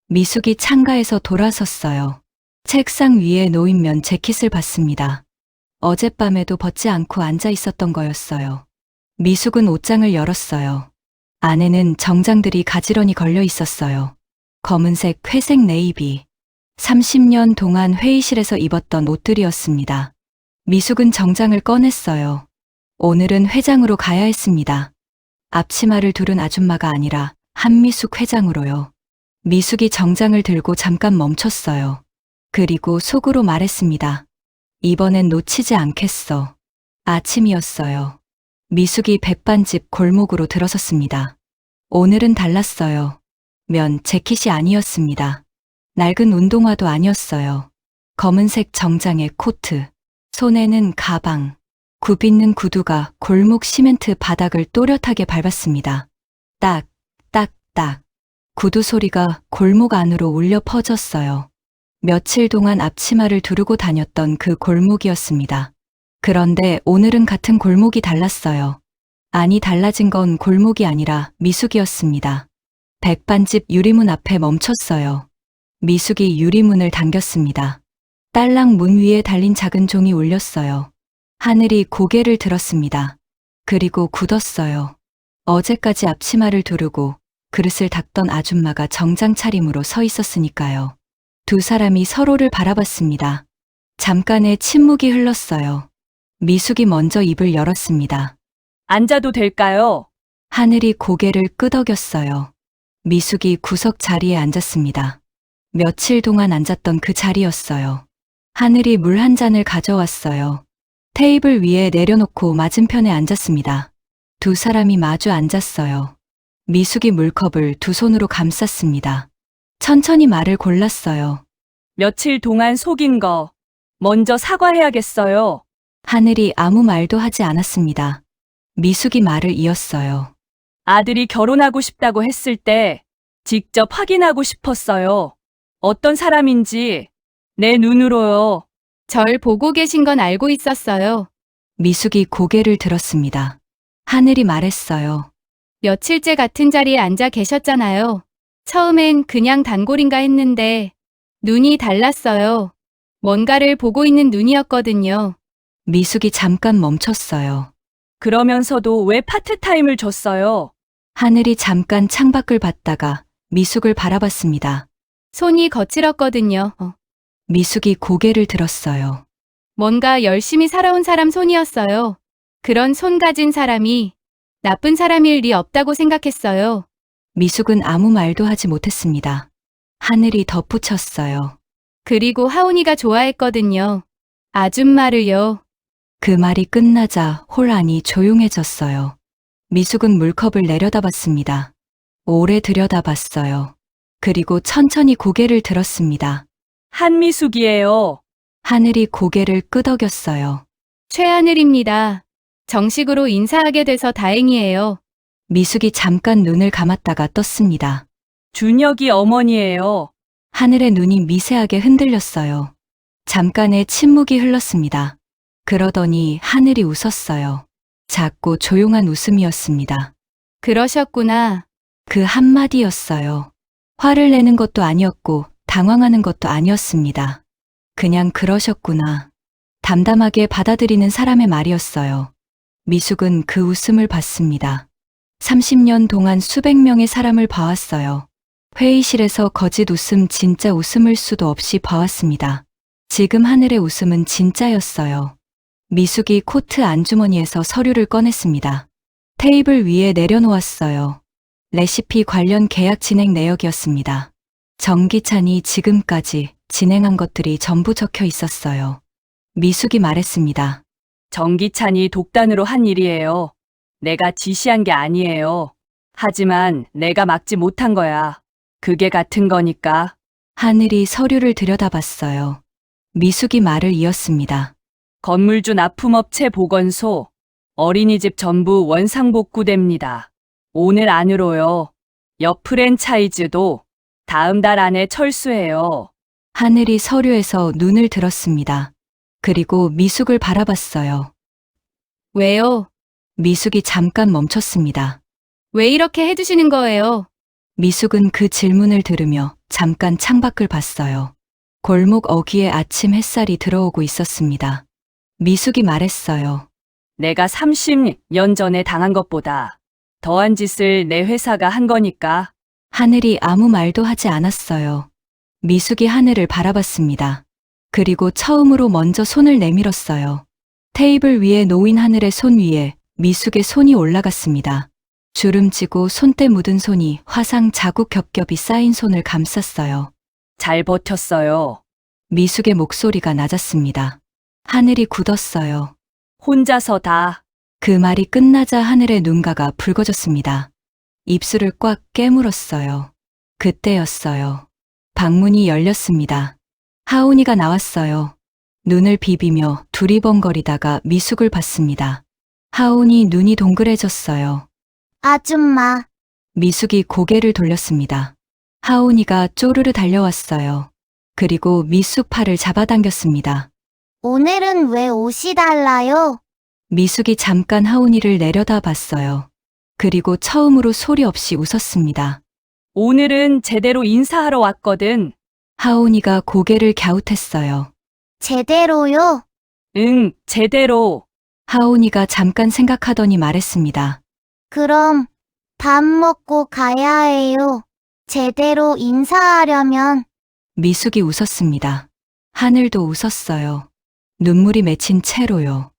미숙이 창가에서 돌아섰어요. 책상 위에 놓인면 재킷을 봤습니다. 어젯밤에도 벗지 않고 앉아 있었던 거였어요. 미숙은 옷장을 열었어요. 안에는 정장들이 가지런히 걸려 있었어요. 검은색, 회색 네이비. 30년 동안 회의실에서 입었던 옷들이었습니다. 미숙은 정장을 꺼냈어요. 오늘은 회장으로 가야 했습니다. 앞치마를 두른 아줌마가 아니라 한미숙 회장으로요. 미숙이 정장을 들고 잠깐 멈췄어요. 그리고 속으로 말했습니다. 이번엔 놓치지 않겠어. 아침이었어요. 미숙이 백반집 골목으로 들어섰습니다. 오늘은 달랐어요. 면 재킷이 아니었습니다. 낡은 운동화도 아니었어요. 검은색 정장에 코트, 손에는 가방, 굽있는 구두가 골목 시멘트 바닥을 또렷하게 밟았습니다. 딱, 딱, 딱. 구두 소리가 골목 안으로 울려 퍼졌어요. 며칠 동안 앞치마를 두르고 다녔던 그 골목이었습니다. 그런데 오늘은 같은 골목이 달랐어요. 아니, 달라진 건 골목이 아니라 미숙이었습니다. 백반집 유리문 앞에 멈췄어요. 미숙이 유리문을 당겼습니다. 딸랑 문 위에 달린 작은 종이 울렸어요. 하늘이 고개를 들었습니다. 그리고 굳었어요. 어제까지 앞치마를 두르고 그릇을 닦던 아줌마가 정장 차림으로 서 있었으니까요. 두 사람이 서로를 바라봤습니다. 잠깐의 침묵이 흘렀어요. 미숙이 먼저 입을 열었습니다. 앉아도 될까요? 하늘이 고개를 끄덕였어요. 미숙이 구석 자리에 앉았습니다. 며칠 동안 앉았던 그 자리였어요. 하늘이 물 한 잔을 가져왔어요. 테이블 위에 내려놓고 맞은편에 앉았습니다. 두 사람이 마주 앉았어요. 미숙이 물컵을 두 손으로 감쌌습니다. 천천히 말을 골랐어요. 며칠 동안 속인 거 먼저 사과해야겠어요. 하늘이 아무 말도 하지 않았습니다. 미숙이 말을 이었어요. 아들이 결혼하고 싶다고 했을 때 직접 확인하고 싶었어요. 어떤 사람인지 내 눈으로요. 절 보고 계신 건 알고 있었어요. 미숙이 고개를 들었습니다. 하늘이 말했어요. 며칠째 같은 자리에 앉아 계셨잖아요. 처음엔 그냥 단골인가 했는데 눈이 달랐어요. 뭔가를 보고 있는 눈이었거든요. 미숙이 잠깐 멈췄어요. 그러면서도 왜 파트타임을 줬어요? 하늘이 잠깐 창밖을 봤다가 미숙을 바라봤습니다. 손이 거칠었거든요. 미숙이 고개를 들었어요. 뭔가 열심히 살아온 사람 손이었어요. 그런 손 가진 사람이 나쁜 사람일 리 없다고 생각했어요. 미숙은 아무 말도 하지 못했습니다. 하늘이 덧붙였어요. 그리고 하온이가 좋아했거든요. 아줌마를요. 그 말이 끝나자 홀 안이 조용해졌어요. 미숙은 물컵을 내려다봤습니다. 오래 들여다봤어요. 그리고 천천히 고개를 들었습니다. 한미숙이에요. 하늘이 고개를 끄덕였어요. 최하늘입니다. 정식으로 인사하게 돼서 다행이에요. 미숙이 잠깐 눈을 감았다가 떴습니다. 준혁이 어머니예요. 하늘의 눈이 미세하게 흔들렸어요. 잠깐의 침묵이 흘렀습니다. 그러더니 하늘이 웃었어요. 작고 조용한 웃음이었습니다. 그러셨구나. 그 한마디였어요. 화를 내는 것도 아니었고 당황하는 것도 아니었습니다. 그냥 그러셨구나. 담담하게 받아들이는 사람의 말이었어요. 미숙은 그 웃음을 봤습니다. 30년 동안 수백 명의 사람을 봐왔어요. 회의실에서 거짓 웃음, 진짜 웃음을 수도 없이 봐왔습니다. 지금 하늘의 웃음은 진짜였어요. 미숙이 코트 안주머니에서 서류를 꺼냈습니다. 테이블 위에 내려놓았어요. 레시피 관련 계약 진행 내역이었습니다. 정기찬이 지금까지 진행한 것들이 전부 적혀 있었어요. 미숙이 말했습니다. 정기찬이 독단으로 한 일이에요. 내가 지시한 게 아니에요. 하지만 내가 막지 못한 거야. 그게 같은 거니까. 하늘이 서류를 들여다봤어요. 미숙이 말을 이었습니다. 건물주 납품업체 보건소, 어린이집 전부 원상복구됩니다. 오늘 안으로요. 옆 프랜차이즈도 다음 달 안에 철수해요. 하늘이 서류에서 눈을 들었습니다. 그리고 미숙을 바라봤어요. 왜요? 미숙이 잠깐 멈췄습니다. 왜 이렇게 해주시는 거예요? 미숙은 그 질문을 들으며 잠깐 창밖을 봤어요. 골목 어귀에 아침 햇살이 들어오고 있었습니다. 미숙이 말했어요. 내가 30년 전에 당한 것보다 더한 짓을 내 회사가 한 거니까. 하늘이 아무 말도 하지 않았어요. 미숙이 하늘을 바라봤습니다. 그리고 처음으로 먼저 손을 내밀었어요. 테이블 위에 놓인 하늘의 손 위에 미숙의 손이 올라갔습니다. 주름지고 손때 묻은 손이 화상 자국 겹겹이 쌓인 손을 감쌌어요. 잘 버텼어요. 미숙의 목소리가 낮았습니다. 하늘이 굳었어요. 혼자서 다. 그 말이 끝나자 하늘의 눈가가 붉어졌습니다. 입술을 꽉 깨물었어요. 그때였어요. 방문이 열렸습니다. 하온이가 나왔어요. 눈을 비비며 두리번거리다가 미숙을 봤습니다. 하온이 눈이 동그래졌어요. 아줌마, 미숙이 고개를 돌렸습니다. 하온이가 쪼르르 달려왔어요. 그리고 미숙 팔을 잡아당겼습니다. 오늘은 왜 옷이 달라요? 미숙이 잠깐 하온이를 내려다 봤어요. 그리고 처음으로 소리 없이 웃었습니다. 오늘은 제대로 인사하러 왔거든. 하온이가 고개를 갸웃했어요. 제대로요? 응, 제대로. 하온이가 잠깐 생각하더니 말했습니다. 그럼 밥 먹고 가야 해요. 제대로 인사하려면. 미숙이 웃었습니다. 하늘도 웃었어요. 눈물이 맺힌 채로요.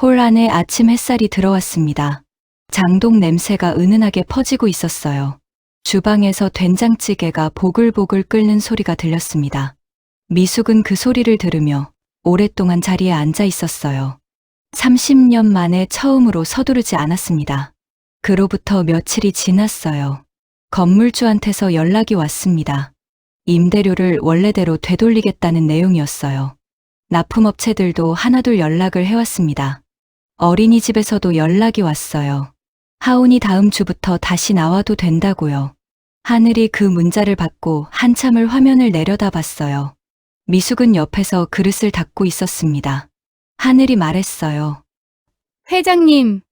홀 안에 아침 햇살이 들어왔습니다. 장독 냄새가 은은하게 퍼지고 있었어요. 주방에서 된장찌개가 보글보글 끓는 소리가 들렸습니다. 미숙은 그 소리를 들으며 오랫동안 자리에 앉아 있었어요. 30년 만에 처음으로 서두르지 않았습니다. 그로부터 며칠이 지났어요. 건물주한테서 연락이 왔습니다. 임대료를 원래대로 되돌리겠다는 내용이었어요. 납품업체들도 하나둘 연락을 해왔습니다. 어린이집에서도 연락이 왔어요. 하온이 다음 주부터 다시 나와도 된다고요. 하늘이 그 문자를 받고 한참을 화면을 내려다봤어요. 미숙은 옆에서 그릇을 닦고 있었습니다. 하늘이 말했어요. 회장님,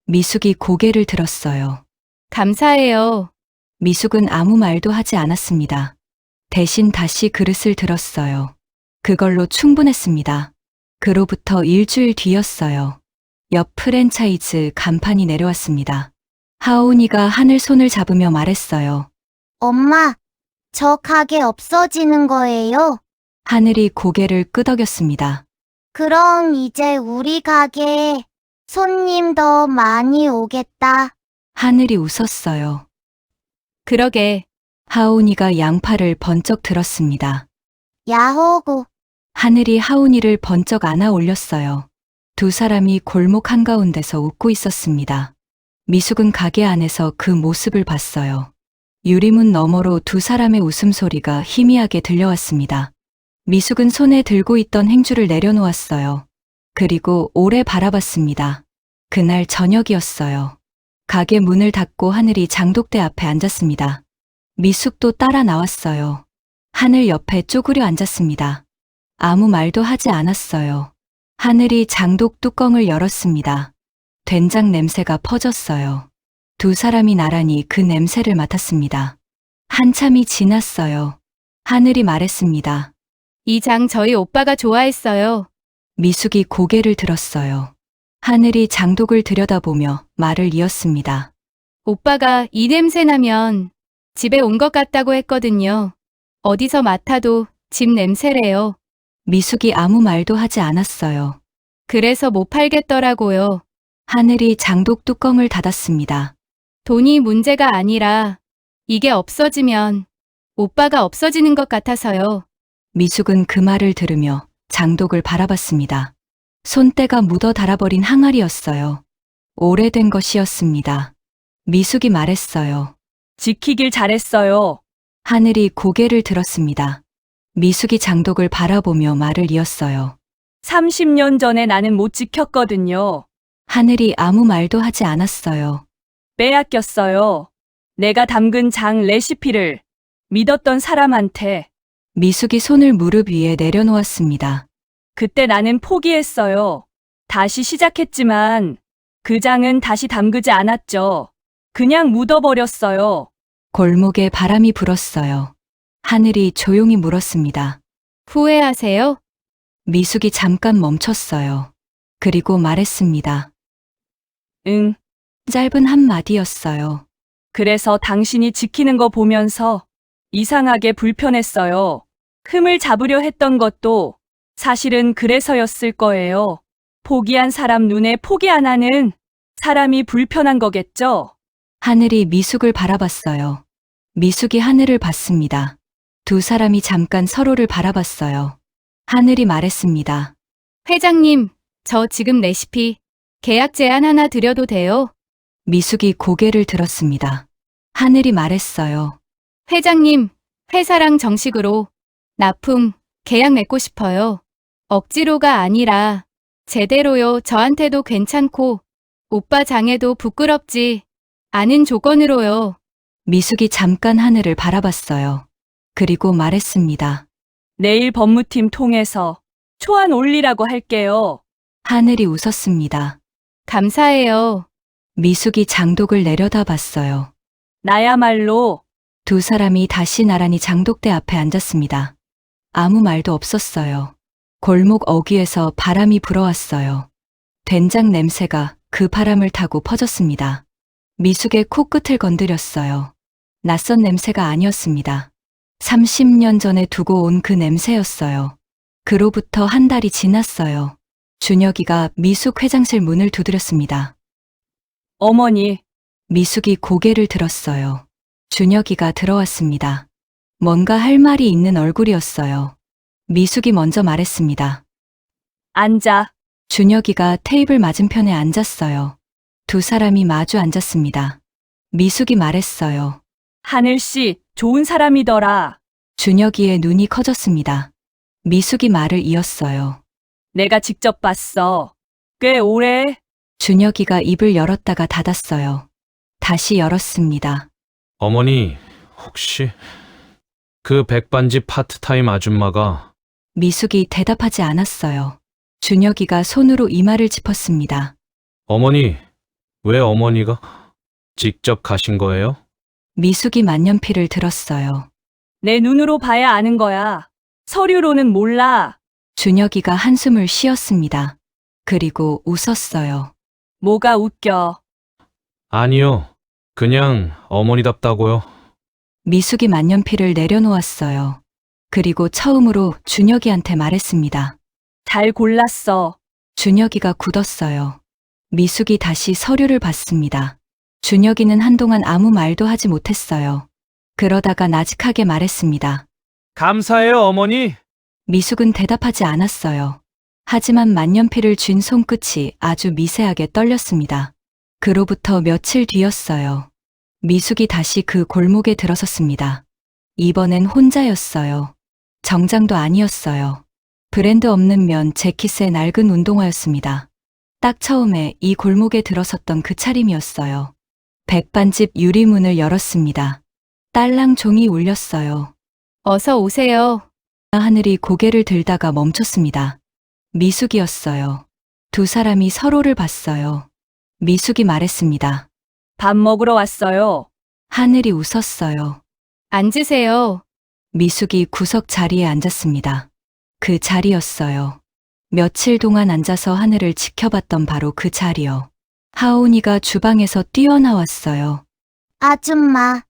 미숙이 고개를 들었어요. 감사해요. 미숙은 아무 말도 하지 않았습니다. 대신 다시 그릇을 들었어요. 그걸로 충분했습니다. 그로부터 일주일 뒤였어요. 옆 프랜차이즈 간판이 내려왔습니다. 하온이가 하늘 손을 잡으며 말했어요. 엄마, 저 가게 없어지는 거예요? 하늘이 고개를 끄덕였습니다. 그럼 이제 우리 가게에 손님 더 많이 오겠다. 하늘이 웃었어요. 그러게. 하온이가 양팔을 번쩍 들었습니다. 야호구. 하늘이 하온이를 번쩍 안아 올렸어요. 두 사람이 골목 한가운데서 웃고 있었습니다. 미숙은 가게 안에서 그 모습을 봤어요. 유리문 너머로 두 사람의 웃음소리가 희미하게 들려왔습니다. 미숙은 손에 들고 있던 행주를 내려놓았어요. 그리고 오래 바라봤습니다. 그날 저녁이었어요. 가게 문을 닫고 하늘이 장독대 앞에 앉았습니다. 미숙도 따라 나왔어요. 하늘 옆에 쪼그려 앉았습니다. 아무 말도 하지 않았어요. 하늘이 장독 뚜껑을 열었습니다. 된장 냄새가 퍼졌어요. 두 사람이 나란히 그 냄새를 맡았습니다. 한참이 지났어요. 하늘이 말했습니다. 이 장 저희 오빠가 좋아했어요. 미숙이 고개를 들었어요. 하늘이 장독을 들여다보며 말을 이었습니다. 오빠가 이 냄새 나면 집에 온 것 같다고 했거든요. 어디서 맡아도 집 냄새래요. 미숙이 아무 말도 하지 않았어요. 그래서 못 팔겠더라고요. 하늘이 장독 뚜껑을 닫았습니다. 돈이 문제가 아니라 이게 없어지면 오빠가 없어지는 것 같아서요. 미숙은 그 말을 들으며 장독을 바라봤습니다. 손때가 묻어 닳아버린 항아리였어요. 오래된 것이었습니다. 미숙이 말했어요. 지키길 잘했어요. 하늘이 고개를 들었습니다. 미숙이 장독을 바라보며 말을 이었어요. 30년 전에 나는 못 지켰거든요. 하늘이 아무 말도 하지 않았어요. 빼앗겼어요. 내가 담근 장 레시피를 믿었던 사람한테. 미숙이 손을 무릎 위에 내려놓았습니다. 그때 나는 포기했어요. 다시 시작했지만 그 장은 다시 담그지 않았죠. 그냥 묻어버렸어요. 골목에 바람이 불었어요. 하늘이 조용히 물었습니다. 후회하세요? 미숙이 잠깐 멈췄어요. 그리고 말했습니다. 응. 짧은 한마디였어요. 그래서 당신이 지키는 거 보면서 이상하게 불편했어요. 흠을 잡으려 했던 것도 사실은 그래서였을 거예요. 포기한 사람 눈에 포기 안 하는 사람이 불편한 거겠죠? 하늘이 미숙을 바라봤어요. 미숙이 하늘을 봤습니다. 두 사람이 잠깐 서로를 바라봤어요. 하늘이 말했습니다. 회장님, 저 지금 레시피 계약 제안 하나 드려도 돼요? 미숙이 고개를 들었습니다. 하늘이 말했어요. 회장님, 회사랑 정식으로 납품 계약 맺고 싶어요. 억지로가 아니라 제대로요. 저한테도 괜찮고 오빠 장에도 부끄럽지 않은 조건으로요. 미숙이 잠깐 하늘을 바라봤어요. 그리고 말했습니다. 내일 법무팀 통해서 초안 올리라고 할게요. 하늘이 웃었습니다. 감사해요. 미숙이 장독을 내려다봤어요. 나야말로 두 사람이 다시 나란히 장독대 앞에 앉았습니다. 아무 말도 없었어요. 골목 어귀에서 바람이 불어왔어요. 된장 냄새가 그 바람을 타고 퍼졌습니다. 미숙의 코끝을 건드렸어요. 낯선 냄새가 아니었습니다. 30년 전에 두고 온 그 냄새였어요. 그로부터 한 달이 지났어요. 준혁이가 미숙 회장실 문을 두드렸습니다. 어머니, 미숙이 고개를 들었어요. 준혁이가 들어왔습니다. 뭔가 할 말이 있는 얼굴이었어요. 미숙이 먼저 말했습니다. 앉아. 준혁이가 테이블 맞은편에 앉았어요. 두 사람이 마주 앉았습니다. 미숙이 말했어요. 하늘 씨, 좋은 사람이더라. 준혁이의 눈이 커졌습니다. 미숙이 말을 이었어요. 내가 직접 봤어. 꽤 오래. 준혁이가 입을 열었다가 닫았어요. 다시 열었습니다. 어머니, 혹시 그 백반집 파트타임 아줌마가 미숙이 대답하지 않았어요. 준혁이가 손으로 이마를 짚었습니다. 어머니, 왜 어머니가 직접 가신 거예요? 미숙이 만년필을 들었어요. 내 눈으로 봐야 아는 거야. 서류로는 몰라. 준혁이가 한숨을 쉬었습니다. 그리고 웃었어요. 뭐가 웃겨. 아니요. 그냥 어머니답다고요. 미숙이 만년필을 내려놓았어요. 그리고 처음으로 준혁이한테 말했습니다. 잘 골랐어. 준혁이가 굳었어요. 미숙이 다시 서류를 봤습니다. 준혁이는 한동안 아무 말도 하지 못했어요. 그러다가 나직하게 말했습니다. 감사해요, 어머니. 미숙은 대답하지 않았어요. 하지만 만년필을 쥔 손끝이 아주 미세하게 떨렸습니다. 그로부터 며칠 뒤였어요. 미숙이 다시 그 골목에 들어섰습니다. 이번엔 혼자였어요. 정장도 아니었어요. 브랜드 없는 면 재킷의 낡은 운동화였습니다. 딱 처음에 이 골목에 들어섰던 그 차림이었어요. 백반집 유리문을 열었습니다. 딸랑 종이 울렸어요. 어서 오세요. 하늘이 고개를 들다가 멈췄습니다. 미숙이었어요. 두 사람이 서로를 봤어요. 미숙이 말했습니다. 밥 먹으러 왔어요. 하늘이 웃었어요. 앉으세요. 미숙이 구석 자리에 앉았습니다. 그 자리였어요. 며칠 동안 앉아서 하늘을 지켜봤던 바로 그 자리요. 하온이가 주방에서 뛰어나왔어요. 아줌마,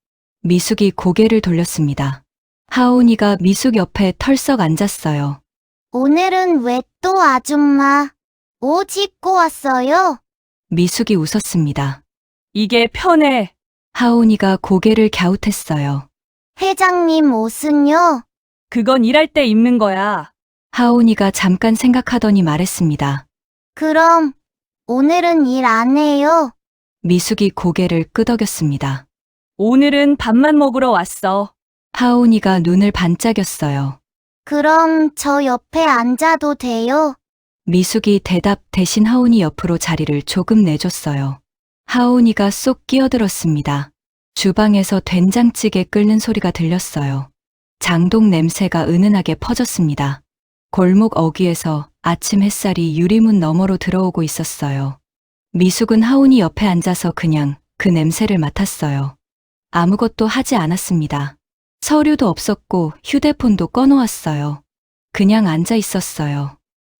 미숙이 고개를 돌렸습니다. 하온이가 미숙 옆에 털썩 앉았어요. 오늘은 왜 또 아줌마 옷 입고 왔어요? 미숙이 웃었습니다. 이게 편해. 하온이가 고개를 갸웃했어요. 회장님 옷은요? 그건 일할 때 입는 거야. 하온이가 잠깐 생각하더니 말했습니다. 그럼 오늘은 일 안 해요. 미숙이 고개를 끄덕였습니다. 오늘은 밥만 먹으러 왔어. 하온이가 눈을 반짝였어요. 그럼 저 옆에 앉아도 돼요? 미숙이 대답 대신 하온이 옆으로 자리를 조금 내줬어요. 하온이가 쏙 끼어들었습니다. 주방에서 된장찌개 끓는 소리가 들렸어요. 장독 냄새가 은은하게 퍼졌습니다. 골목 어귀에서 아침 햇살이 유리문 너머로 들어오고 있었어요. 미숙은 하온이 옆에 앉아서 그냥 그 냄새를 맡았어요. 아무것도 하지 않았습니다. 서류도 없었고 휴대폰도 꺼놓았어요. 그냥 앉아 있었어요.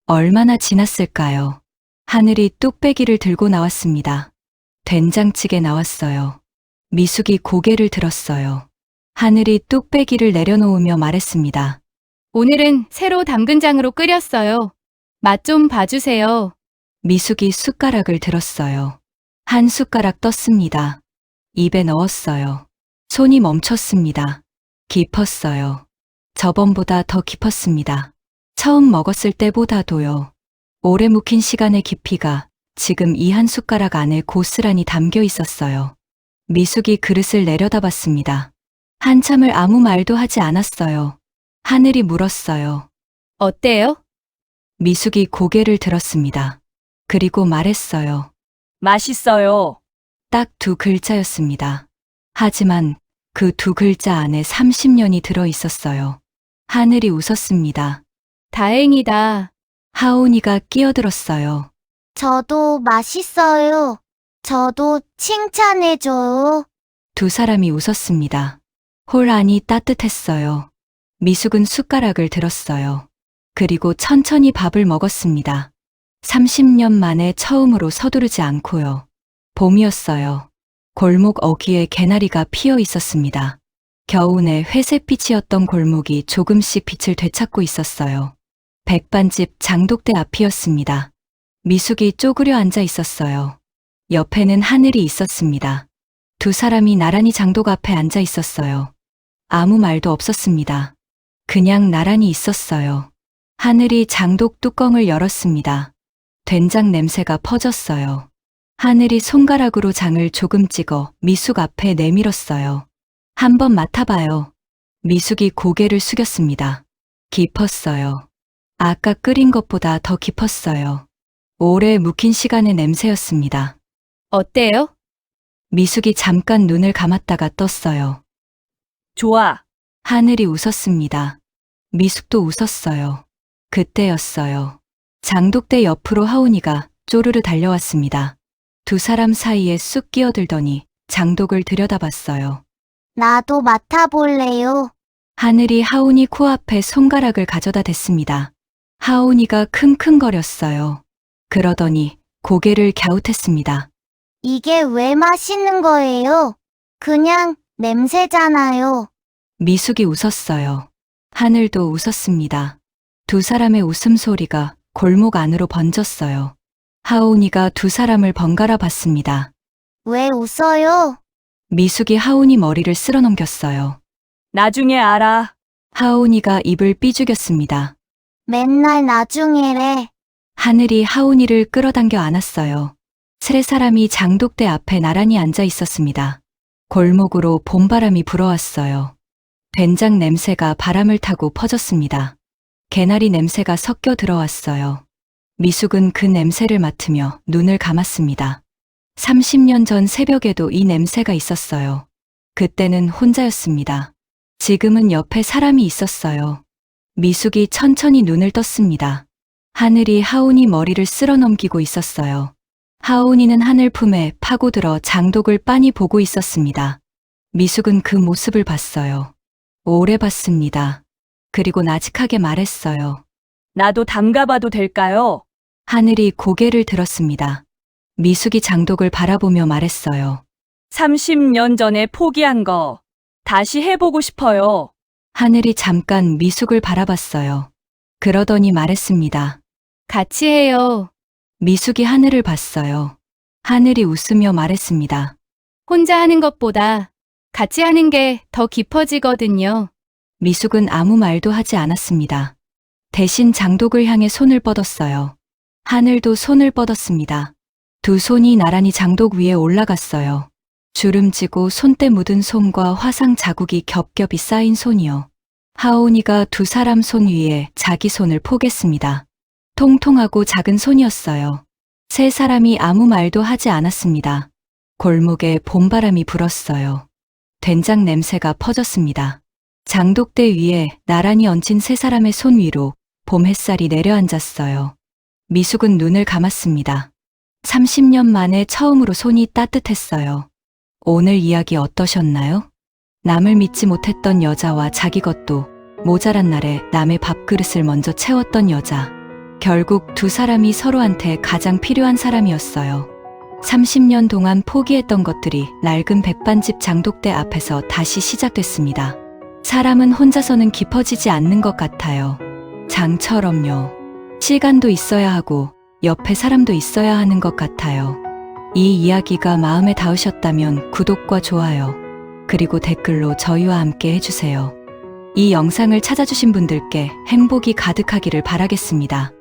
얼마나 지났을까요? 하늘이 뚝배기를 들고 나왔습니다. 된장찌개 나왔어요. 미숙이 고개를 들었어요. 하늘이 뚝배기를 내려놓으며 말했습니다. 오늘은 새로 담근 장으로 끓였어요. 맛 좀 봐주세요. 미숙이 숟가락을 들었어요. 한 숟가락 떴습니다. 입에 넣었어요. 손이 멈췄습니다. 깊었어요. 저번보다 더 깊었습니다. 처음 먹었을 때보다도요. 오래 묵힌 시간의 깊이가 지금 이 한 숟가락 안에 고스란히 담겨 있었어요. 미숙이 그릇을 내려다봤습니다. 한참을 아무 말도 하지 않았어요. 하늘이 물었어요. 어때요? 미숙이 고개를 들었습니다. 그리고 말했어요. 맛있어요. 딱 두 글자였습니다. 하지만 그 두 글자 안에 30년이 들어 있었어요. 하늘이 웃었습니다. 다행이다. 하온이가 끼어들었어요. 저도 맛있어요. 저도 칭찬해줘요. 두 사람이 웃었습니다. 홀 안이 따뜻했어요. 미숙은 숟가락을 들었어요. 그리고 천천히 밥을 먹었습니다. 30년 만에 처음으로 서두르지 않고요. 봄이었어요. 골목 어귀에 개나리가 피어 있었습니다. 겨우내 회색빛이었던 골목이 조금씩 빛을 되찾고 있었어요. 백반집 장독대 앞이었습니다. 미숙이 쪼그려 앉아 있었어요. 옆에는 하늘이 있었습니다. 두 사람이 나란히 장독 앞에 앉아 있었어요. 아무 말도 없었습니다. 그냥 나란히 있었어요. 하늘이 장독 뚜껑을 열었습니다. 된장 냄새가 퍼졌어요. 하늘이 손가락으로 장을 조금 찍어 미숙 앞에 내밀었어요. 한번 맡아봐요. 미숙이 고개를 숙였습니다. 깊었어요. 아까 끓인 것보다 더 깊었어요. 오래 묵힌 시간의 냄새였습니다. 어때요? 미숙이 잠깐 눈을 감았다가 떴어요. 좋아. 하늘이 웃었습니다. 미숙도 웃었어요. 그때였어요. 장독대 옆으로 하온이가 쪼르르 달려왔습니다. 두 사람 사이에 쑥 끼어들더니 장독을 들여다봤어요. 나도 맡아볼래요. 하늘이 하온이 코앞에 손가락을 가져다 댔습니다. 하온이가 킁킁거렸어요. 그러더니 고개를 갸웃했습니다. 이게 왜 맛있는 거예요? 그냥 냄새잖아요. 미숙이 웃었어요. 하늘도 웃었습니다. 두 사람의 웃음소리가 골목 안으로 번졌어요. 하온이가 두 사람을 번갈아 봤습니다. 왜 웃어요? 미숙이 하온이 머리를 쓸어넘겼어요. 나중에 알아. 하온이가 입을 삐죽였습니다. 맨날 나중에래. 하늘이 하온이를 끌어당겨 안았어요. 세 사람이 장독대 앞에 나란히 앉아 있었습니다. 골목으로 봄바람이 불어왔어요. 된장 냄새가 바람을 타고 퍼졌습니다. 개나리 냄새가 섞여 들어왔어요. 미숙은 그 냄새를 맡으며 눈을 감았습니다. 30년 전 새벽에도 이 냄새가 있었어요. 그때는 혼자였습니다. 지금은 옆에 사람이 있었어요. 미숙이 천천히 눈을 떴습니다. 하늘이 하온이 머리를 쓸어넘기고 있었어요. 하온이는 하늘 품에 파고들어 장독을 빤히 보고 있었습니다. 미숙은 그 모습을 봤어요. 오래 봤습니다. 그리고 나직하게 말했어요. 나도 담가봐도 될까요? 하늘이 고개를 들었습니다. 미숙이 장독을 바라보며 말했어요. 30년 전에 포기한 거 다시 해보고 싶어요. 하늘이 잠깐 미숙을 바라봤어요. 그러더니 말했습니다. 같이 해요. 미숙이 하늘을 봤어요. 하늘이 웃으며 말했습니다. 혼자 하는 것보다 같이 하는 게 더 깊어지거든요. 미숙은 아무 말도 하지 않았습니다. 대신 장독을 향해 손을 뻗었어요. 하늘도 손을 뻗었습니다. 두 손이 나란히 장독 위에 올라갔어요. 주름지고 손때 묻은 손과 화상 자국이 겹겹이 쌓인 손이요. 하온이가 두 사람 손 위에 자기 손을 포겠습니다. 통통하고 작은 손이었어요. 세 사람이 아무 말도 하지 않았습니다. 골목에 봄바람이 불었어요. 된장 냄새가 퍼졌습니다. 장독대 위에 나란히 얹힌 세 사람의 손 위로 봄 햇살이 내려앉았어요. 미숙은 눈을 감았습니다. 30년 만에 처음으로 손이 따뜻했어요. 오늘 이야기 어떠셨나요? 남을 믿지 못했던 여자와 자기 것도 모자란 날에 남의 밥그릇을 먼저 채웠던 여자. 결국 두 사람이 서로한테 가장 필요한 사람이었어요. 30년 동안 포기했던 것들이 낡은 백반집 장독대 앞에서 다시 시작됐습니다. 사람은 혼자서는 깊어지지 않는 것 같아요. 장처럼요. 시간도 있어야 하고 옆에 사람도 있어야 하는 것 같아요. 이 이야기가 마음에 닿으셨다면 구독과 좋아요, 그리고 댓글로 저희와 함께 해주세요. 이 영상을 찾아주신 분들께 행복이 가득하기를 바라겠습니다.